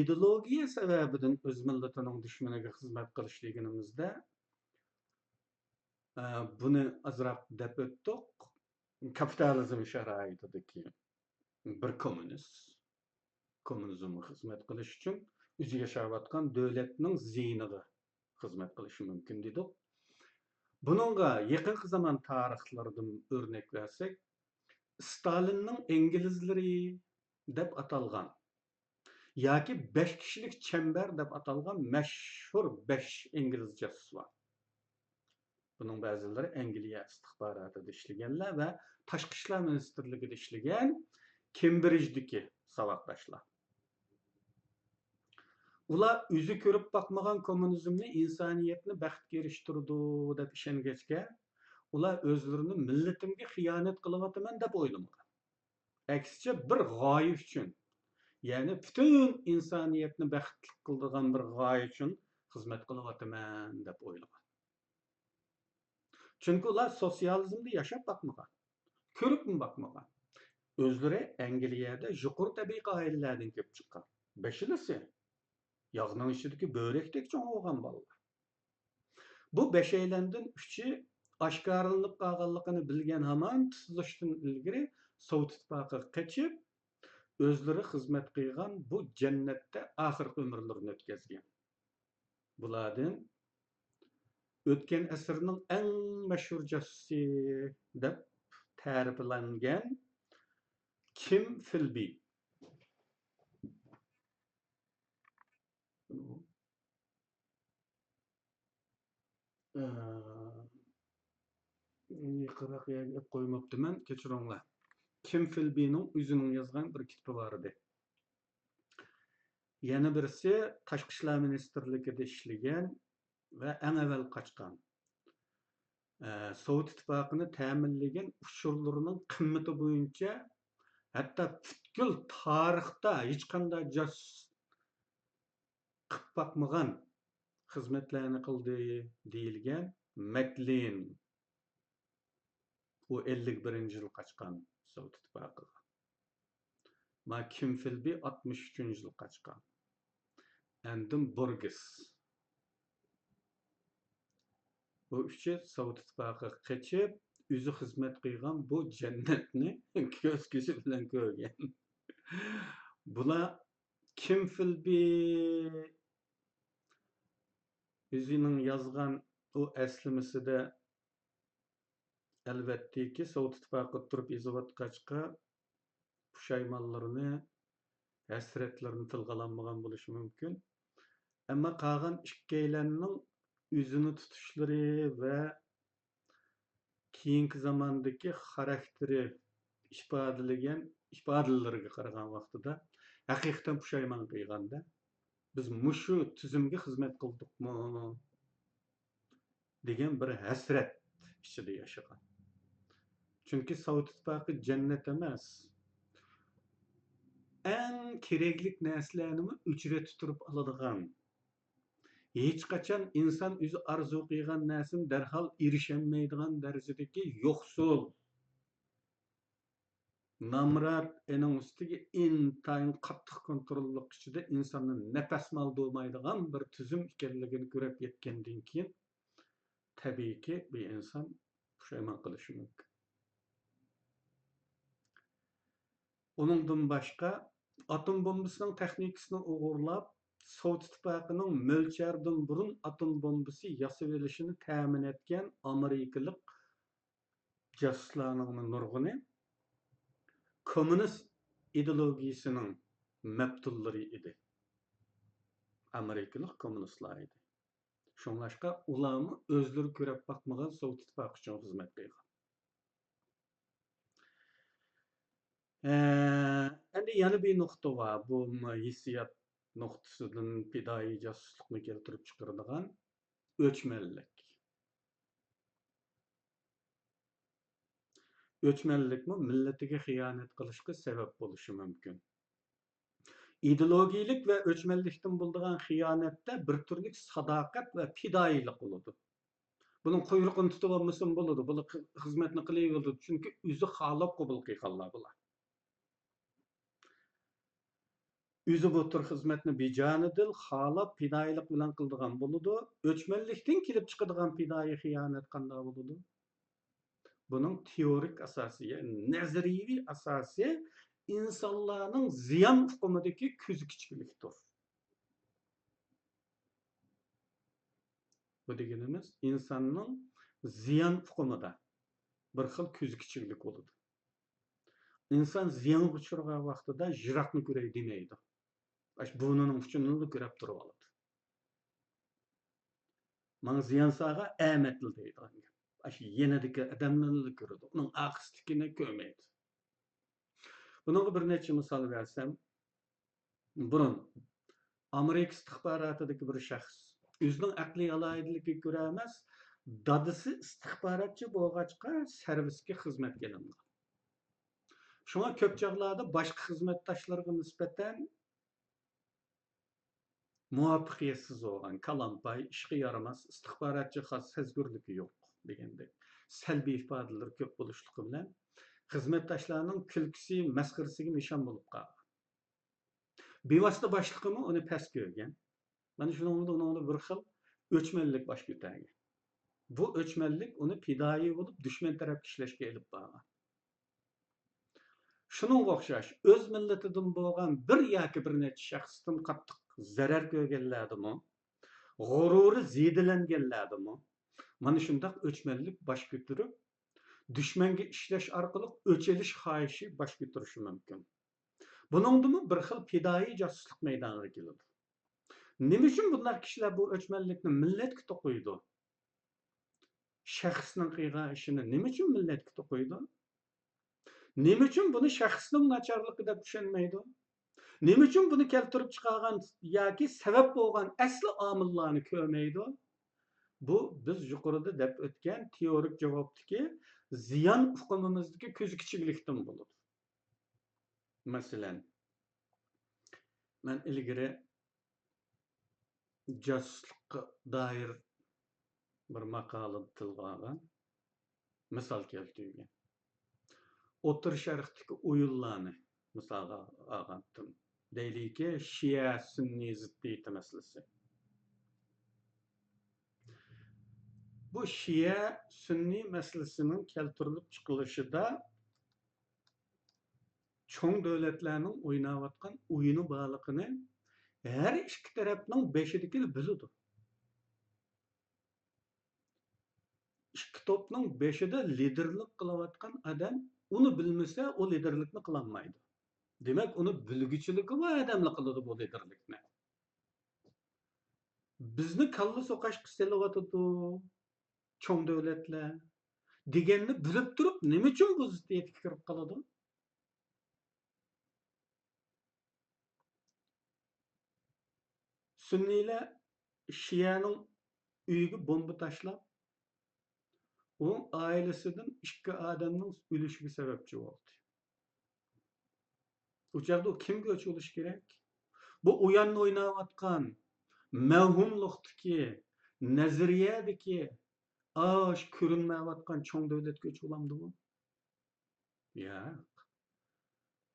ideologiya sababidan o'z millatining dushmaniga xizmat qilishligimizda buni azroq deb o'tdik. Kapitalizm sharoitidagi bir kommunizmga xizmat qilish uchun o'zi yashayotgan davlatning ziyniga xizmat qilishi mumkin dedik. Bununla yaqin zaman tarixlaridan örnek versek, Stalinning İngilizleri deb atalgan yoki 5 kishilik chamber deb atalgan mashhur 5 ingliz jasus var. Bunun ba'zilari Angliya istixborotida ishlaganlar va tashqi ishlar ministrligida ishlagan Cambridge'dagi savatdaşlar. Ular o'zi ko'rib bakmagan kommunizmni insoniyatni baxtga erishtirdi deb ishongachga, ular o'zlarini millatimga xiyonat qilyapman deb o'ylamagan. Aksicha bir g'oya uchun, ya'ni butun insoniyatni baxtli qiladigan bir g'oya uchun xizmat qilyapman deb o'ylagan. Chunki ular sotsializmda yashab bakmagan, ko'ribmi bakmagan. O'zlari Angliyada yuqori tabiiy oilalardan kelib chiqqan. Beshinisi yağının içindeki börekdek çoğ olgan balalar. Bu beşeylendan üçü aşkarlanıp qalğanlığını bilgen haman tuzlaşdan ilgiri Sovet İttifaqı qaçıp özleri xizmat qilgan bu cennetde ahirki ömürlerini ötkazgan. Bulardan o'tgan asrning eng mashhur jasusi deb ta'riflangan Kim Philby. Yıkırak yerine koymaptıman, keçiringlar. Kim Philby'nin o'zining yozgan bir kitobi bor edi. Yana birisi Tashqi ishlar ministrligida ishlagan va eng avval qochgan. Sovet ittifoqini ta'minlagan uchurlarining qimmati bo'yicha hatto butkul tarixda hech qanday jasus qilib bakmagan xizmatlarni qildi deyilgan Maclean. O 51-yıl qaçqan Sovet ittifoqiga. Ma Kim Philby 63-yıl qaçqan. Endim Burgess. Bu üçü Sovet ittifoqiga qaçıp, o'zi xizmat qilgan bu jannatni ko'z ko'zi bilan ko'rgan. Bular Kim Philby o'zining yozgan o eslimisida elbette ki Sovet ittifoqi turib yozayotgachqa pushaymonlarini, hasratlarini tilg'alanmagan bo'lishi mumkin. Ammo qolgan ikkilanning o'zini tutishlari va keyingi zamondagi xarakteri ifodalariga qaragan vaqtida haqiqatan pushaymon qilganda biz mushu tuzumga xizmat qildikmi degan bir hasrat ichida yashagan. Chunki Sovet ittifoqi jannat emas. Eng kerakli narsalarni o'chirib turib oladigan. Hech qachon inson o'zi arzu qilgan narsani darhol erisholmaydigan darajadagi yo'qsul. Namrat ening ustiga intayin qattiq kontrollik ichida insonni nafas oldirmaydigan bir tuzum ekanligini ko'rib yetgandan keyin tabiiyki bir inson pushaymon qilishi mumkin. Onundan başqa atom bombasının texnikasini o'g'irlab Sovet ittifoqining mo'lchardan burun atom bombasi yasab olishini ta'min etgan amerikalik jasuslarning nurg'uni kommunist ideologiyasining mabtullari edi. Amerikalik kommunistlar edi. Shunlashqa ularni o'zlari ko'rib bakmagan Sovet ittifoqi uchun xizmat qilgan. Endi yana bir nuqta var. Bu hissiyat nuqtasidan fidoyi jasuslikni keltirib chiqaradigan o'chmanlik. O'chmanlikmi millatiga xiyonat qilishga sabab bo'lishi mumkin. Ideologiyalik va o'chmanlikdan bo'ladigan xiyonatda bir turlik sadoqat va fidoyilik bo'ladi. Bunun quyruğunu tutup almasın boludu. Bu hizmetini qilaverdi. Çünkü özü halap qabul qilganlar bular. Özü bu tür hizmetni bejanidil halap pidoyilik bilan qildigan boludu. Öçmenlikden kelib chiqadigan pidoyi xiyonat qanday boludu? Bunun teorik asası, yani nazariyevi asası insanların ziyan hukumundaki közü kiçiliktir. Bu degenimiz insanın ziyan hukumunda bir xil közü kiçilik olur. İnsan ziyan uçurgan vaqtida jiroqni ko'ray demaydi. Aş bunun uchunini ko'rib turib oladi. Mana ziyan sağa ämetli deydi. Aş yenidiki adamlarni ko'radi. Uning aqstikini ko'rmaydi. Bunun bir neçe misal versem, burun Amerika istihbaratidagi bir shaxs o'zining aqliy aloyidligiga ko'ra emas, dadisi istihbaratchi bo'lg'achqa servisga xizmatga ilingan. Shunga ko'p chog'larda boshqa xizmatdoshlarga nisbatan muvaffaqiyatsiz bo'lgan, kalampay, ishga yaramas, istihbaratchi xos sezgurligi yo'q degandek salbiy ifodalar ko'p bo'lishligi bilan xizmatdoshlarning kulkisi, masxarasiga nishon bo'lib qolgan. Bevosita boshlig'imi uni past ko'rgan. Mana shuningda bir xil o'chmanlik bosh ko'targan. Bu o'chmanlik uni fidoyi bo'lib dushman tarafga ishlashga olib borgan. Shuningga o'xshash o'z millatidan bo'lgan bir yoki bir necha shaxsdan qattiq zarar ko'rganlardimi, g'ururi zidilanganlardimi, mana shundoq o'chmanlik bosh ko'tarib, dushmanga ishlash orqali o'chilish xohishi bosh ko'tarishi mumkin. Buningdimi bir xil fidoyi josuslik maydoniga keladi. Nima uchun bunday kishilar bu o'chmanlikni millatga to'qiydi? Shaxsning qilgan ishini nima uchun millatga to'qiydi? Nima uchun buni shaxsning nacharligi deb tushunmaydi? Nima uchun buni keltirib chiqargan yoki sabab bo'lgan asli omillarni ko'rmaydi? Bu biz yuqorida deb o'tgan teorik javobdagi ziyon hukumimizdagi ko'z kichiklikdan bo'ladi. Masalan, men ilgari josuslikqa doir bir maqola tilga olgan, misol keltirgan. O'tir Sharqdagi o'yinlarni misolga olgandim. Deylik, Shia Sunni ziddiyati masalasi. Bu Shia Sunni masalasining keltirilib chiqilishida cho'ng davlatlarning o'ynayotgan o'yini borligini her ikki tarafning beshidagi biladi. Ikki to'pning beshida liderlik qilayotgan odam uni bilmasa, o liderlikni qilolmaydi. Demak, uni bilgichiligi va odamlar qiladi bu liderlikni. Bizni kalla so'qashga selyotidi cho'ng davlatlar deganni bilib turib, nima uchun bu ziddiyatga kirib qoladi? Sunniylar Shiyaning uyiga bomba tashlab, u oilasidan ikki odamning o'lishiga sababchi bo'ldi. U chaqda kimga o'ch bo'lish kerak? Bu o'yanni o'ynayotgan mavhumlikdagi nazariyadagi osh ko'rinmayotgan cho'ng davlatga o'ch bo'lamdi bu? Yo'q.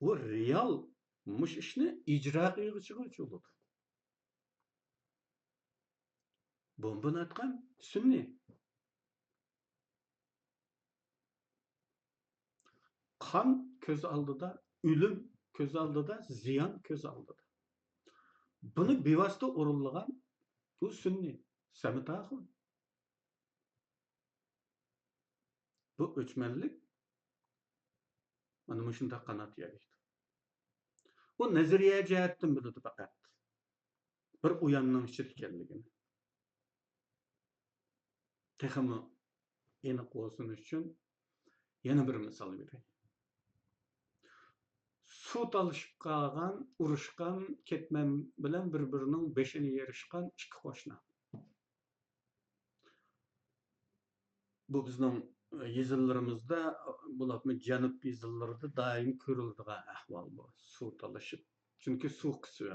U real mush ishni ijro qiluvchiga o'ch bo'ladi. Bombani atgan sunni. Qon ko'z oldida, o'lim ko'z oldida, ziyon ko'z oldida. Buni bevosita o'rinlagan bu sunni. Samitaxun. Bu o'chmanlik mana shunday qanot yaydi. Bu nazariya jihatdan biladi faqat. Bir uyanning ichida ekanligini. Texmi aniq bo'lsin uchun yana bir misol berayim. Suv talışıp qalğan, uruşqan, ketmem bilan bir-birinin beşini yerishqan ikki qo'shni. Bu bizning yezillarimizda, bularni janub yezillarida doim ko'riladigan ahvol bu. Suv talashib. Chunki suv qisib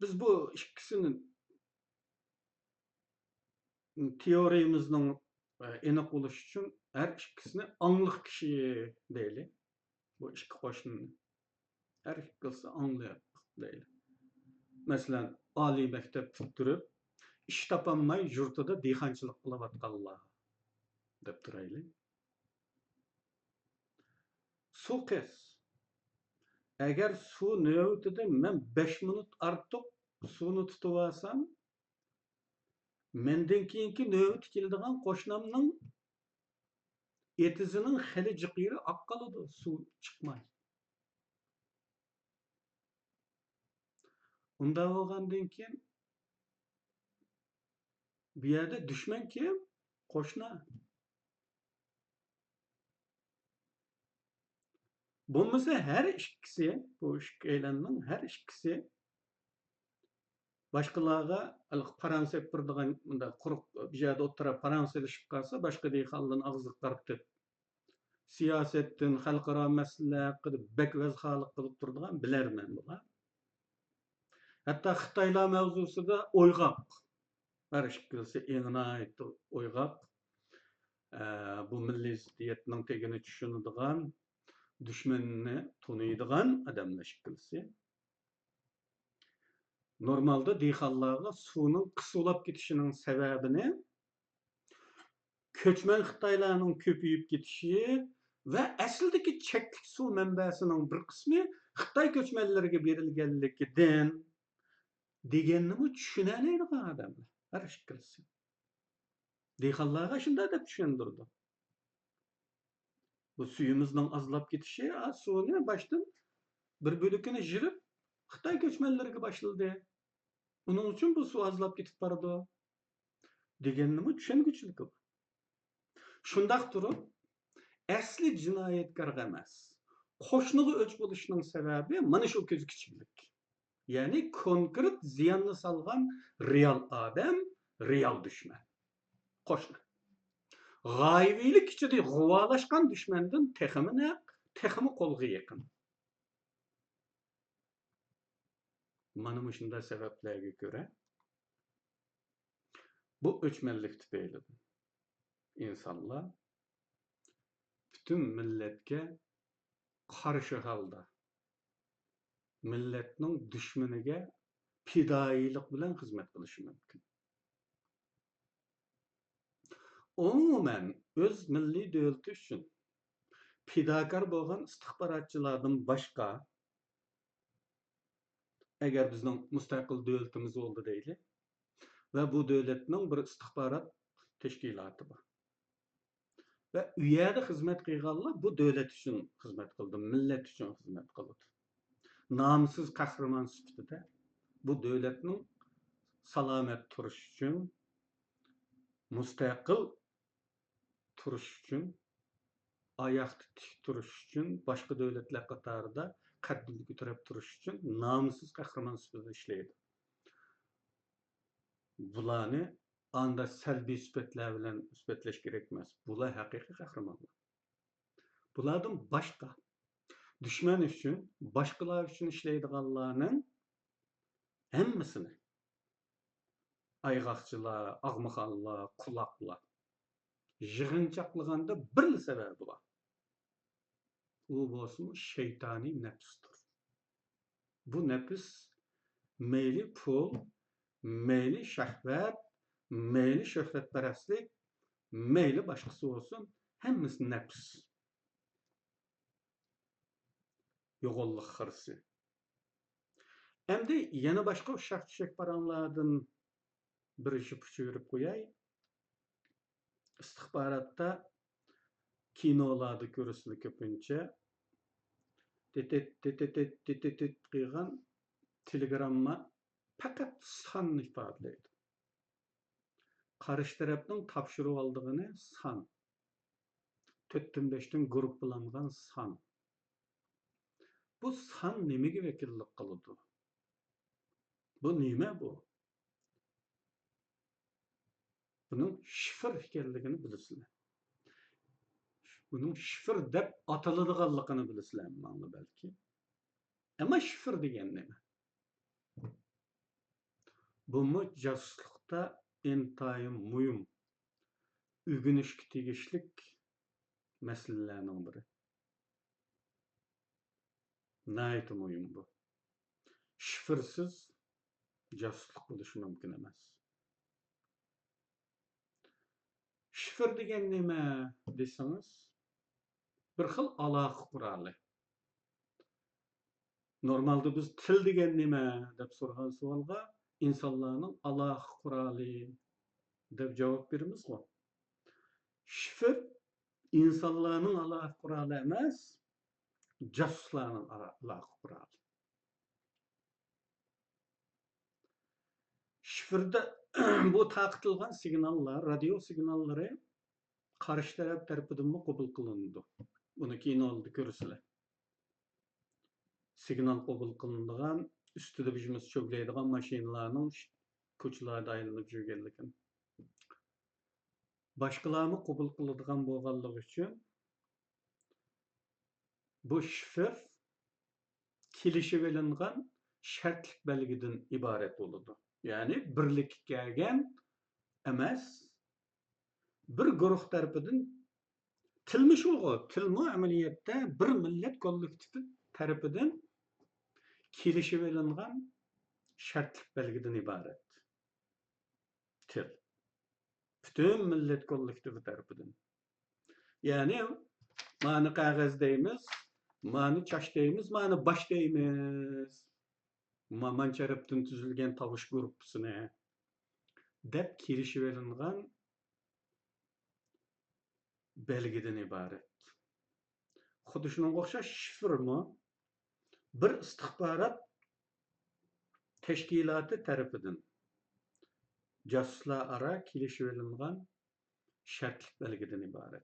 biz bu ikkisini teoriyamızning aniq bo'lishi uchun har ikkisini angliq kishi deyli. Bu ikki qo'shni har ikkisi anglayapti deyli. Masalan, oliy maktab bitirib, ish topolmay yurtida dehqonchilik qilayotganlar deb turaylik. Suv qez. Agar suv navbatida men 5 minut ortiq suvni tutib olsam, mendan keyingi navbat keladigan qo'shnimning etizining xili jiqiri oqqaladi, suv chiqmay. Unda bo'lgandan keyin bu yerda dushman kim? Qo'shni. Bo'lmasa har ikkisi, bu ikkilanning har ikkisi boshqalarga Faransa birdigan bunda quruq bu yerda o'tira Faransalashib qolsa, boshqa dehqonlarning og'ziga qartib siyosatdan, xalqaro masalalar qilib, bakvaz xalq qilib turadigan bilarman bular. Hatto Xitoylar mavzusida o'yg'oq. Har ikkisi eng o'yg'oq. Bu milliy ziddiyatning tegini tushunadigan, dushmanni tunuydigan odamlar ikkisi. Normalda dehqonlarga suvning qisuvlab ketishining sababini ko'chman Xitoylarning ko'payib ketishi va aslidagi cheklik suv manbasining bir qismi Xitoy ko'chmanlariga berilganligidan deganini tushunolmaydigan odamlar. Har ikkisi. Dehqonlarga shunday deb tushundirdi. Bu suyumuzning azlab ketishi, suvni boshdan bir bo'lakini jirib Xitoy ko'chmanlariga boshladi. Uning uchun bu suv azlab ketib bordi. Deganini tushunguvchilik bu. Shundaq turib, asli jinoyatkor emas. Qo'shniga o'ch bo'lishining sababi mana shu ko'z kichiklik. Ya'ni konkret ziyonni salgan real odam, real dushman. Qo'shni. G'oyiblik ichida g'uvolashgan dushmandan texmi qo'lga yaqin. Mana shunday sabablarga ko'ra bu o'chmanlik tufayli insonlar butun millatga qarshi holda millatning dushmaniga fidoyilik bilan xizmat qilishi mumkin. Umuman o'z milliy davlati uchun fidokor bo'lgan istixborotchilardan boshqa agar bizning mustaqil davlatimiz bo'ldi deylik va bu davlatning bir istixborot tashkiloti bor. Ve üyede hizmet qilganlar bu davlat uchun xizmat qildi, millat uchun xizmat qildi. Namsiz qahramon sifatida bu davlatning salomat turish uchun, mustaqil turish uchun, oyoqda tik turish uchun, boshqa davlatlar qatorida qaddini ko'tarib turish uchun namsiz qahramon sifatida ishlaydi. Bularni anda salbiy sifatlar bilan sifatlash kerak emas. Bular haqiqiy qahramonlar. Bulardan boshqa dushman uchun, boshqalar uchun ishlaydiganlarning hammasini ayg'oqchilar, og'maxonlar, quloqlar yig'inchoqlaganda bir sababi bor. U bo'lsin shaytoniy nafsdir. Bu nafs meyli pul, meyli shahvat, meyli şöhretperestlik, meyli başkası olsun, hemmisi nefs. Yoğulluk hırsı. Hem de yana başka uşak çiçek paranlardan bir işi püçürüp koyay. İstihbaratta kinolarda görürsülü köpünce tit kıygan telegramma fakat san ifadeydi. Karşı tarafның tapşırıp aldığını san. 4-5'ten gruplangan san. Bu san nemege vekillik kılıdı? Bu neme bu? Bunun şifr ekanligini bilasizlar. Bunun şifr deb ataladiganligini bilasizlar mana belki. Ama şifr degan nima? Bu jasuslikda intayin muhim, ügünüşki tegişlik meselelerinin biri. Nähiti muhim bu. Şifrsiz jasusluk boluşy mümkin emas. Şifr degen näme deseňiz, bir xil alaqa kuraly. Normalde biz til degen näme dep soragan sualga insanlaryň alaqa kuraly dep jogap berimiz go. Şifr insanlaryň alaqa kuraly emas, jasuslaryň alaqa kuraly. Şifrde bu taqitilgan signallar, radio signallary karşı taraf tarapydan kabul kılındı. Bunu keyin aldı görürsüler. Signal kabul kılındıgan, üstüde bizimiz çögleydigan maşinalaryň koçlarda aýlanyp jürgenligin. Başkalarını kabul kıladigan bolganlygy üçin bu şifr kilişip elingan şertlik belgiden ibaret boludy. Yani birlik gelgen emas, bir guruh tarapydan tilmiş oğu, tilmi ameliyette bir millet kollektifi tarapydan kilişip elingan şertlik belgiden ibaret. Til. Bütün millet kollektifi tarapydan. Yani mani kağız deyimiz, mani çaş deyimiz, mani baş deyimiz. Man tarapydan tüzülgen tavuş grupsyny dep kilişip elingan belgiden ibaret. Xuddi şununga okşaş şifrmi bir istihbarat teşkilatı tarapydan jasuslar ara kilişip elingan şertlik belgiden ibaret.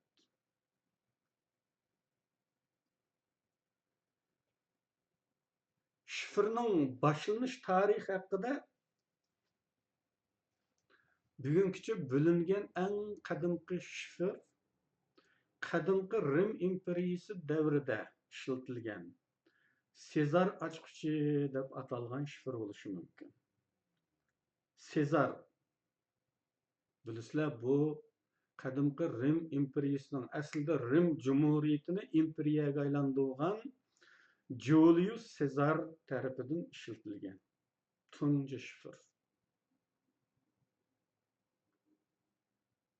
Şifrning başlanış tarihi hakkında bugünküçe bölüngen en kadimki şifr kadimki Rim imperiyasi davrida işletilgen Sezar açqıcı dep atalgan şifr boluşy mümkin. Sezar bilisler bu kadimki Rim imperiyasının aslında Rim Cumhuriyetini imperiyaga aylandırgan Julius Caesar tarapydan işletilgen tunji şifr.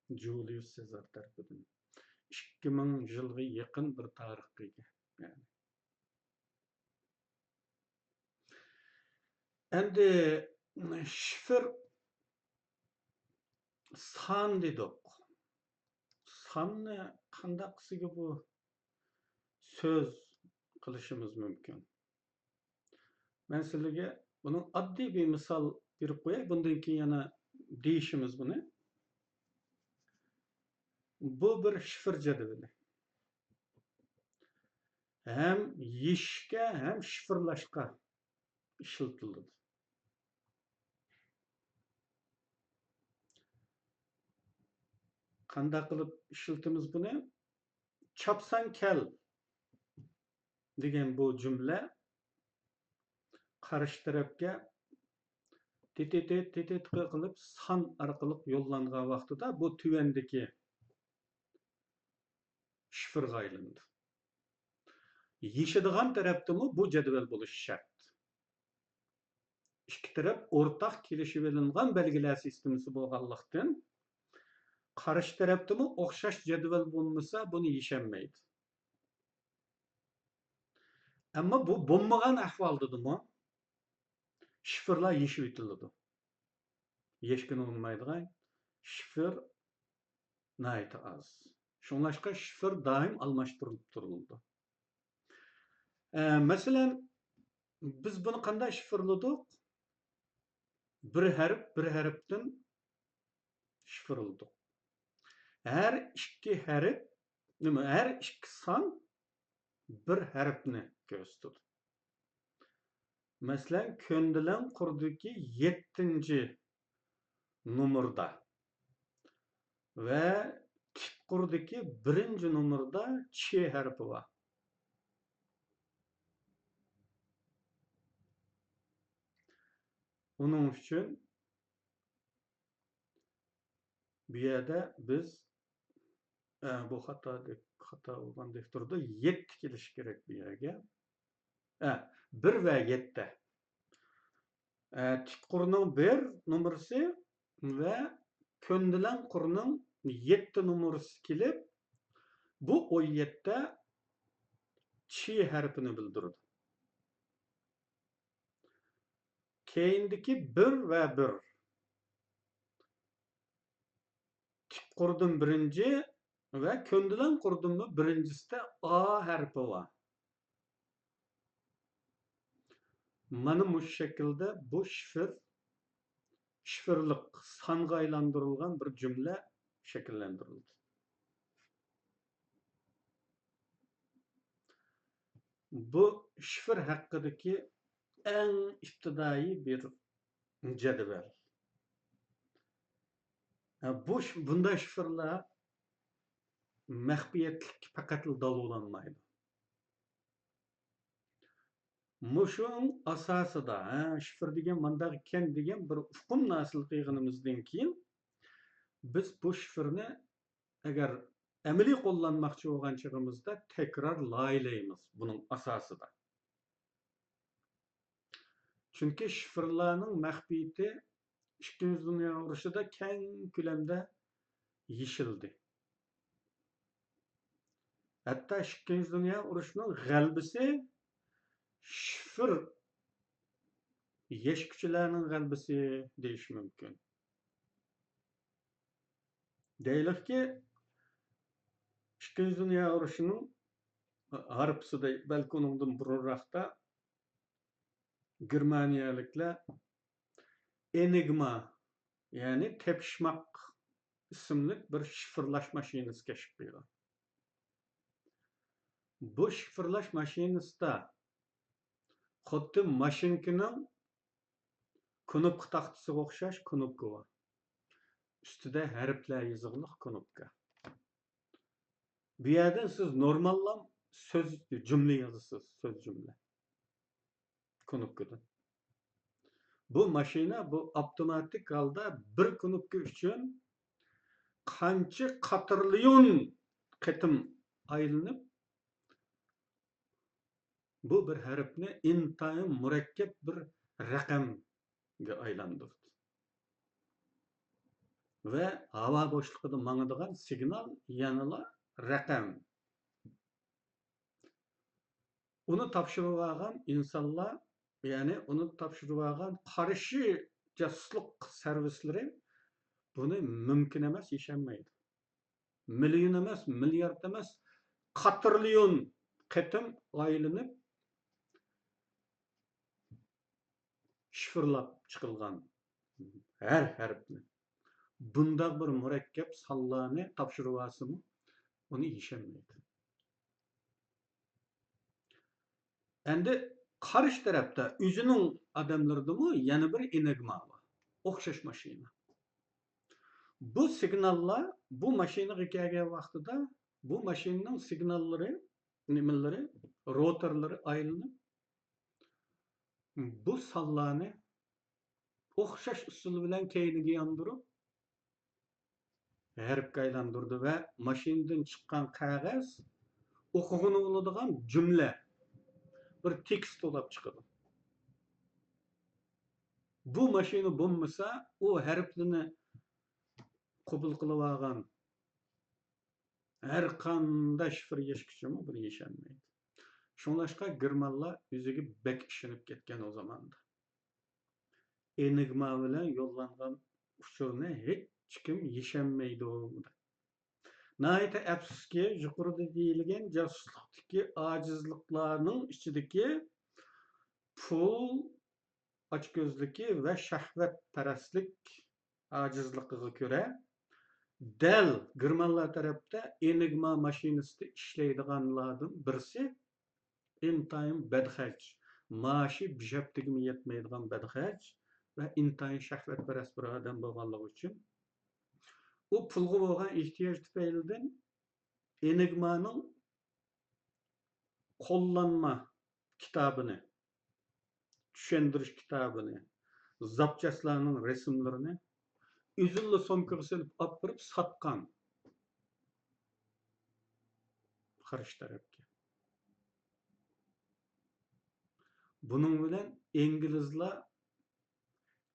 Julius Caesar tarapydan 2000 yılga yakın bir tarihga ega. Yani. Endi şifr san dedik. Sanny qandaqsygy bu söz kılışımız mümkün. Ben sizlerge bunun addi bir misal berip koyay. Bundan keyin yana değişimiz bunu. Bu bir şifr jadwali. Hem yişke hem şifrlaşka işletildi. Qandaq qılıp işletimiz bunu? Çapsan kel degen bu cümle karşı tarafga tetet qılıp san arqalık yollanğan vaqtida bu tüvendeki şifrga aylandi. Yeşidigan tarapdami bu jadwal boluş şart. İki taraf ortak kilişip elingan belgiler sistemisi bolganlykdan karşı tarapdami okşaş jadwal bolmasa bunu yeşenmeydi. Ama bu bolmagan ahvaldadimi şifrlar yeşip etildi. Yeşkin olmaydigan şifr nähiti az. Şoňlaşqa şifr daim almaştırılıp duruldu. Mesela biz bunu qanday şifrladyk? Bir harfden şifrladyk. Her iki harf, her iki san bir harfni gösterdi. Mesela Köndülen kurdaki 7. numarda ve tip kurdaki 1. numarda Ç harfi var. Onun için Bu yerda biz bu xato bo'lgandek turdi. 7 kelish kerak bu yerga. 1 va 7. Tik qurning 1 numarasi va ko'ndilan qurning 7 numarasi kelib, bu 17 chi harfini bildirdi. Keyindeki 1 va 1. Tik qurdim birinci ve köndülen qurdumni birinchisida A harfi var. Mana bu şekilde bu şifirlik songa aylantirilgan bir cümle şekillendirildi. Bu şifir haqidagi eng ibtidai bir jadval. Bunday şifirlar maxfiyetlik faqat dalolanmaydi. Muşun asasida, şifir degan mandaq ekan degan bir uqum nasil qilganimizdan keyin biz bu şifirni agar amaliy qo'llanmoqchi bo'lgan chog'imizda takror laylaymiz buning asosida. Chunki şifirlarning maxfiyati Ikkinchi dunyo urushida keng ko'lamda yeshildi. Hatto Ikkinchi dunyo urushining g'albisi şifir yeshkuchilarning g'albisi deyish mumkin. Deylikki, Ikkinchi dunyo urushining g'arbisida balki undan burunroqda Germaniyaliklar Enigma, ya'ni tepishmoq ismli bir şifirlash mashinasi kashf qilgan. Bu şifirlash mashinasida xuddi mashinkaning knopka taxtasiga o'xshash knopka bor. Ustida harflar yozilgan knopka. Bu yerda siz normallam so'z jumla yozasiz, so'z jumla. Knopkadan. Bu mashina bu avtomatik holda bir knopka uchun qancha qatrilyon qitim aylanib bu bir harfni intayin murakkab bir raqamga aylantirdi. Ve hava boşluğunda mangadigan signal yanıla raqam. Onu topshirib olgan insonlar, ya'ni uni topshirib olgan qarshi jasuslik servislari buni mumkin emas, ishonmaydi. Million emas, milliard emas, qatrilyon qitim aylanib şifirlab chiqilgan her harfni. Bunda bir murakkab sonlarni topshirib olsimi, uni ishonmaydi. Endi qarshi tarafda o'zining odamlaridami yana bir enigma bor. O'xshash mashina. Bu signallar bu mashinaga kelgan vaqtida bu mashinaning signallari, nimalari, rotorlari aylanib bu sonlarni o'xshash usul bilan keyniga yondirib harfga aylantirdi va mashinadan chiqqan qog'oz o'qig'ini bo'ladigan jumla bir tekst olab chiqadi. Bu mashina bo'lmasa, u harflarni qabul qilib olgan har qanday shifr yeshkichimi buni ishonmaydi. Shunlashqa germanlar o'ziga bek ishonib ketgan o zamanda. Enigma bilan yo'llangan uchurni hech kim ishonmaydi. Nəhayət əfsuski, yuqorida deyilgan jasuslikdagi ajizliklarning ichidagi pul, ochko'zligi va shahvatparastlik ajizligiga ko'ra dal germanlar tarafda enigma mashinasida ishlaydiganlardan birisi intayin badxarj, maashi bijabtigimi yetmaydigan badxarj va intayin shahvatparast bir odam bo'lganligi uchun o pulga bo'lgan ehtiyoj tufaylidan Enigma'nın qo'llanma kitobini, tushundirish kitobini, zapchastlarning rasmlarini üzüllü somkaga selip apyryp satkan karşı tarapga. Bunun bilen İngilizler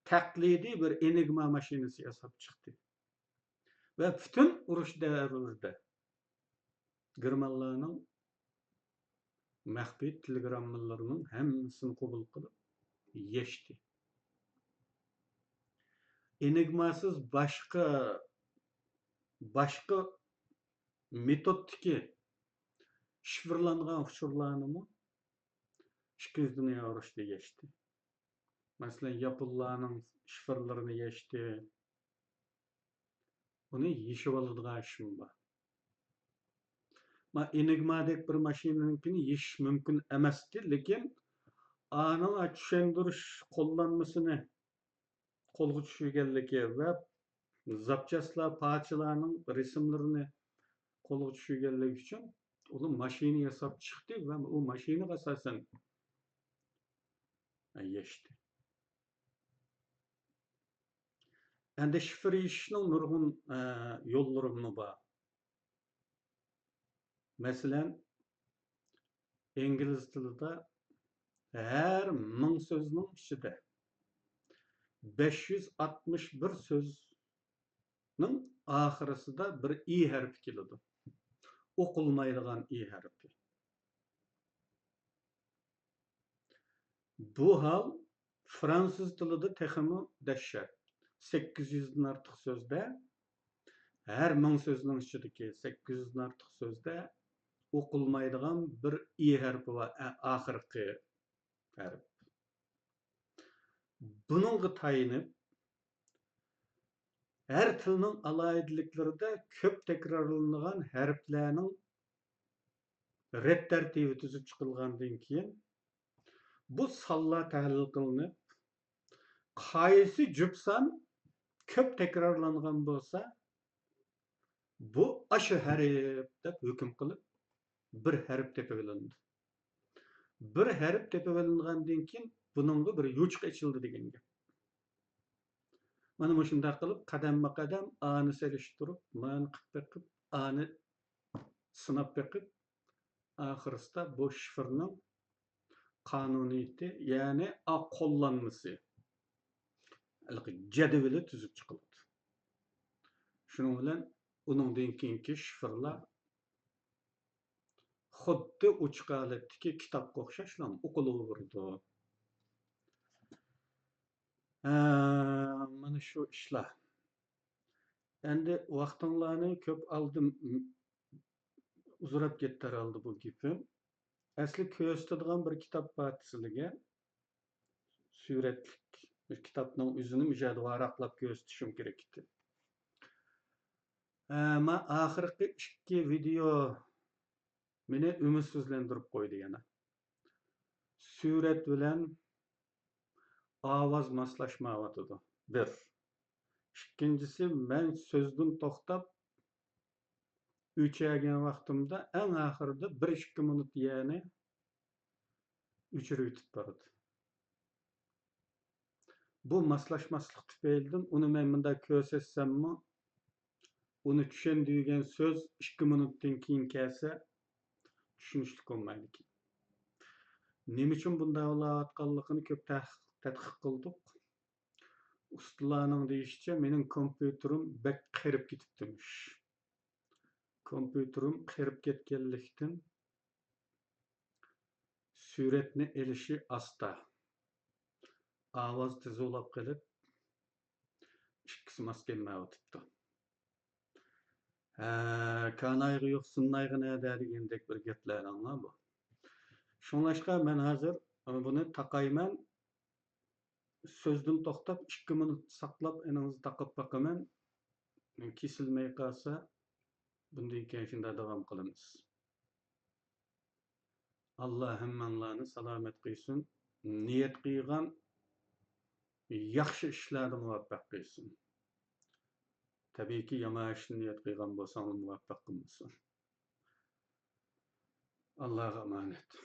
taklidi bir enigma maşinesi yasap çıktı. Ve bütün uruş däwrinde Germanlaryň mähbi telegrammallarynyň hemmisini kabul kılıp yeşdi. Enigmasız başka metotdaki şifrlangan uçurlarını 200 dünya uruşda geçti. Mesela Yapıllarının şifrlarını geçti. Onu yeşip alıdığı işim var. Ma enigmadek bir maşineninkini yeşiş mümkün emesti, lekin anın düşendiriş kollanmasını kolgu düşügenligi ve zapçaslar, parçalarının resimlerini kolgu düşügenligi için onu maşini yasap çıktı ve o maşini asasen geçti. Endi şifre işinin nurgun yolları var. Mesela İngiliz tilinde her 1000 sözünün içinde 561 sözünün ahirasida bir i harfi keladi. Okulmaydigan i harfi. Bu hal Fransız tilinde teximi dehşet. 800'den artıq sözde her 1000 sözünün içindeki 800'den artıq sözde okulmaydigan bir i harfi var, ahirki harf. Bununla tayinip her tilinin alayidliklerinde köp tekrarlanan harflerinin red tertibi tüzüp çıkılgandan keyin bu salla tahlil kılınıp kaysi cüpsan köp tekrarlangan bolsa bu aşı harf dep hüküm kılıp bir harf tepelindi. Bir harf tepelgandan keyin bununla bir yuçuk açıldı degan gep. Mana mushunda qılıp qadamma qadam ani seliştirip, mani qıp ani sınap bekip ahirista bu şifrning kanuniyeti, yani kollanması jadwali tüzüp çıkıldı. Şunun bilen onundan keyinki şifrlar xuddi uçuk aletdeki kitapga okşaşlam okulyberdi. Mana şu işler. Endi wagtyňlarny köp aldım, uzurap ketdi herhalde bu gepim. Asli köýestedigan bir kitap bar sizige. Süretlik bir kitapnyň üzüni müjade waraqlap köýestişim gerekdi. Ma ahirki 2 video meni ümitsizlendirip koydu yana. Süret bilen awaz maslaşmawatydy. Bir. İkincisi, men sözdün toktap üçägen wagtymda en ahirde 1-2 minut yani üçürüp ötüp bardy. Bu maslaşmaslyk tüpeýilden onu men munda köýsessemmi, onu düşendigen söz 2 minutdan keyin kelse düşünüşlik bolmaýdy. Nime üçin bunda bolatganlygyny köp tätqiq kıldyk. Ustalarnyň diýişçe meniň kompýuterim bek qerip gitipdimiş. Kompýuterim qerip ketgenlikden süretni elişi asta. Awaz tez bolap gelip ikisi mas gelmäwitipdi. Kanaýgy ýok, synnaýgy näde degendek bir gepler aňa bu. Şoňlaşqa men hazır bunu takaýman. Sözdün toktap 2 minut saklap eňiňizde takyp bakaman. Kesilmey kalsa bundan keyin şunda dowam kılymyz. Allah hemmeňlarny salamet kıysın. Niyet kıygan yaxşı işlerde muvaffak kıysın. Tabii ki ýama işni niyet kıygan bolsaň muvaffak kılmasyn. Allah'a emanet.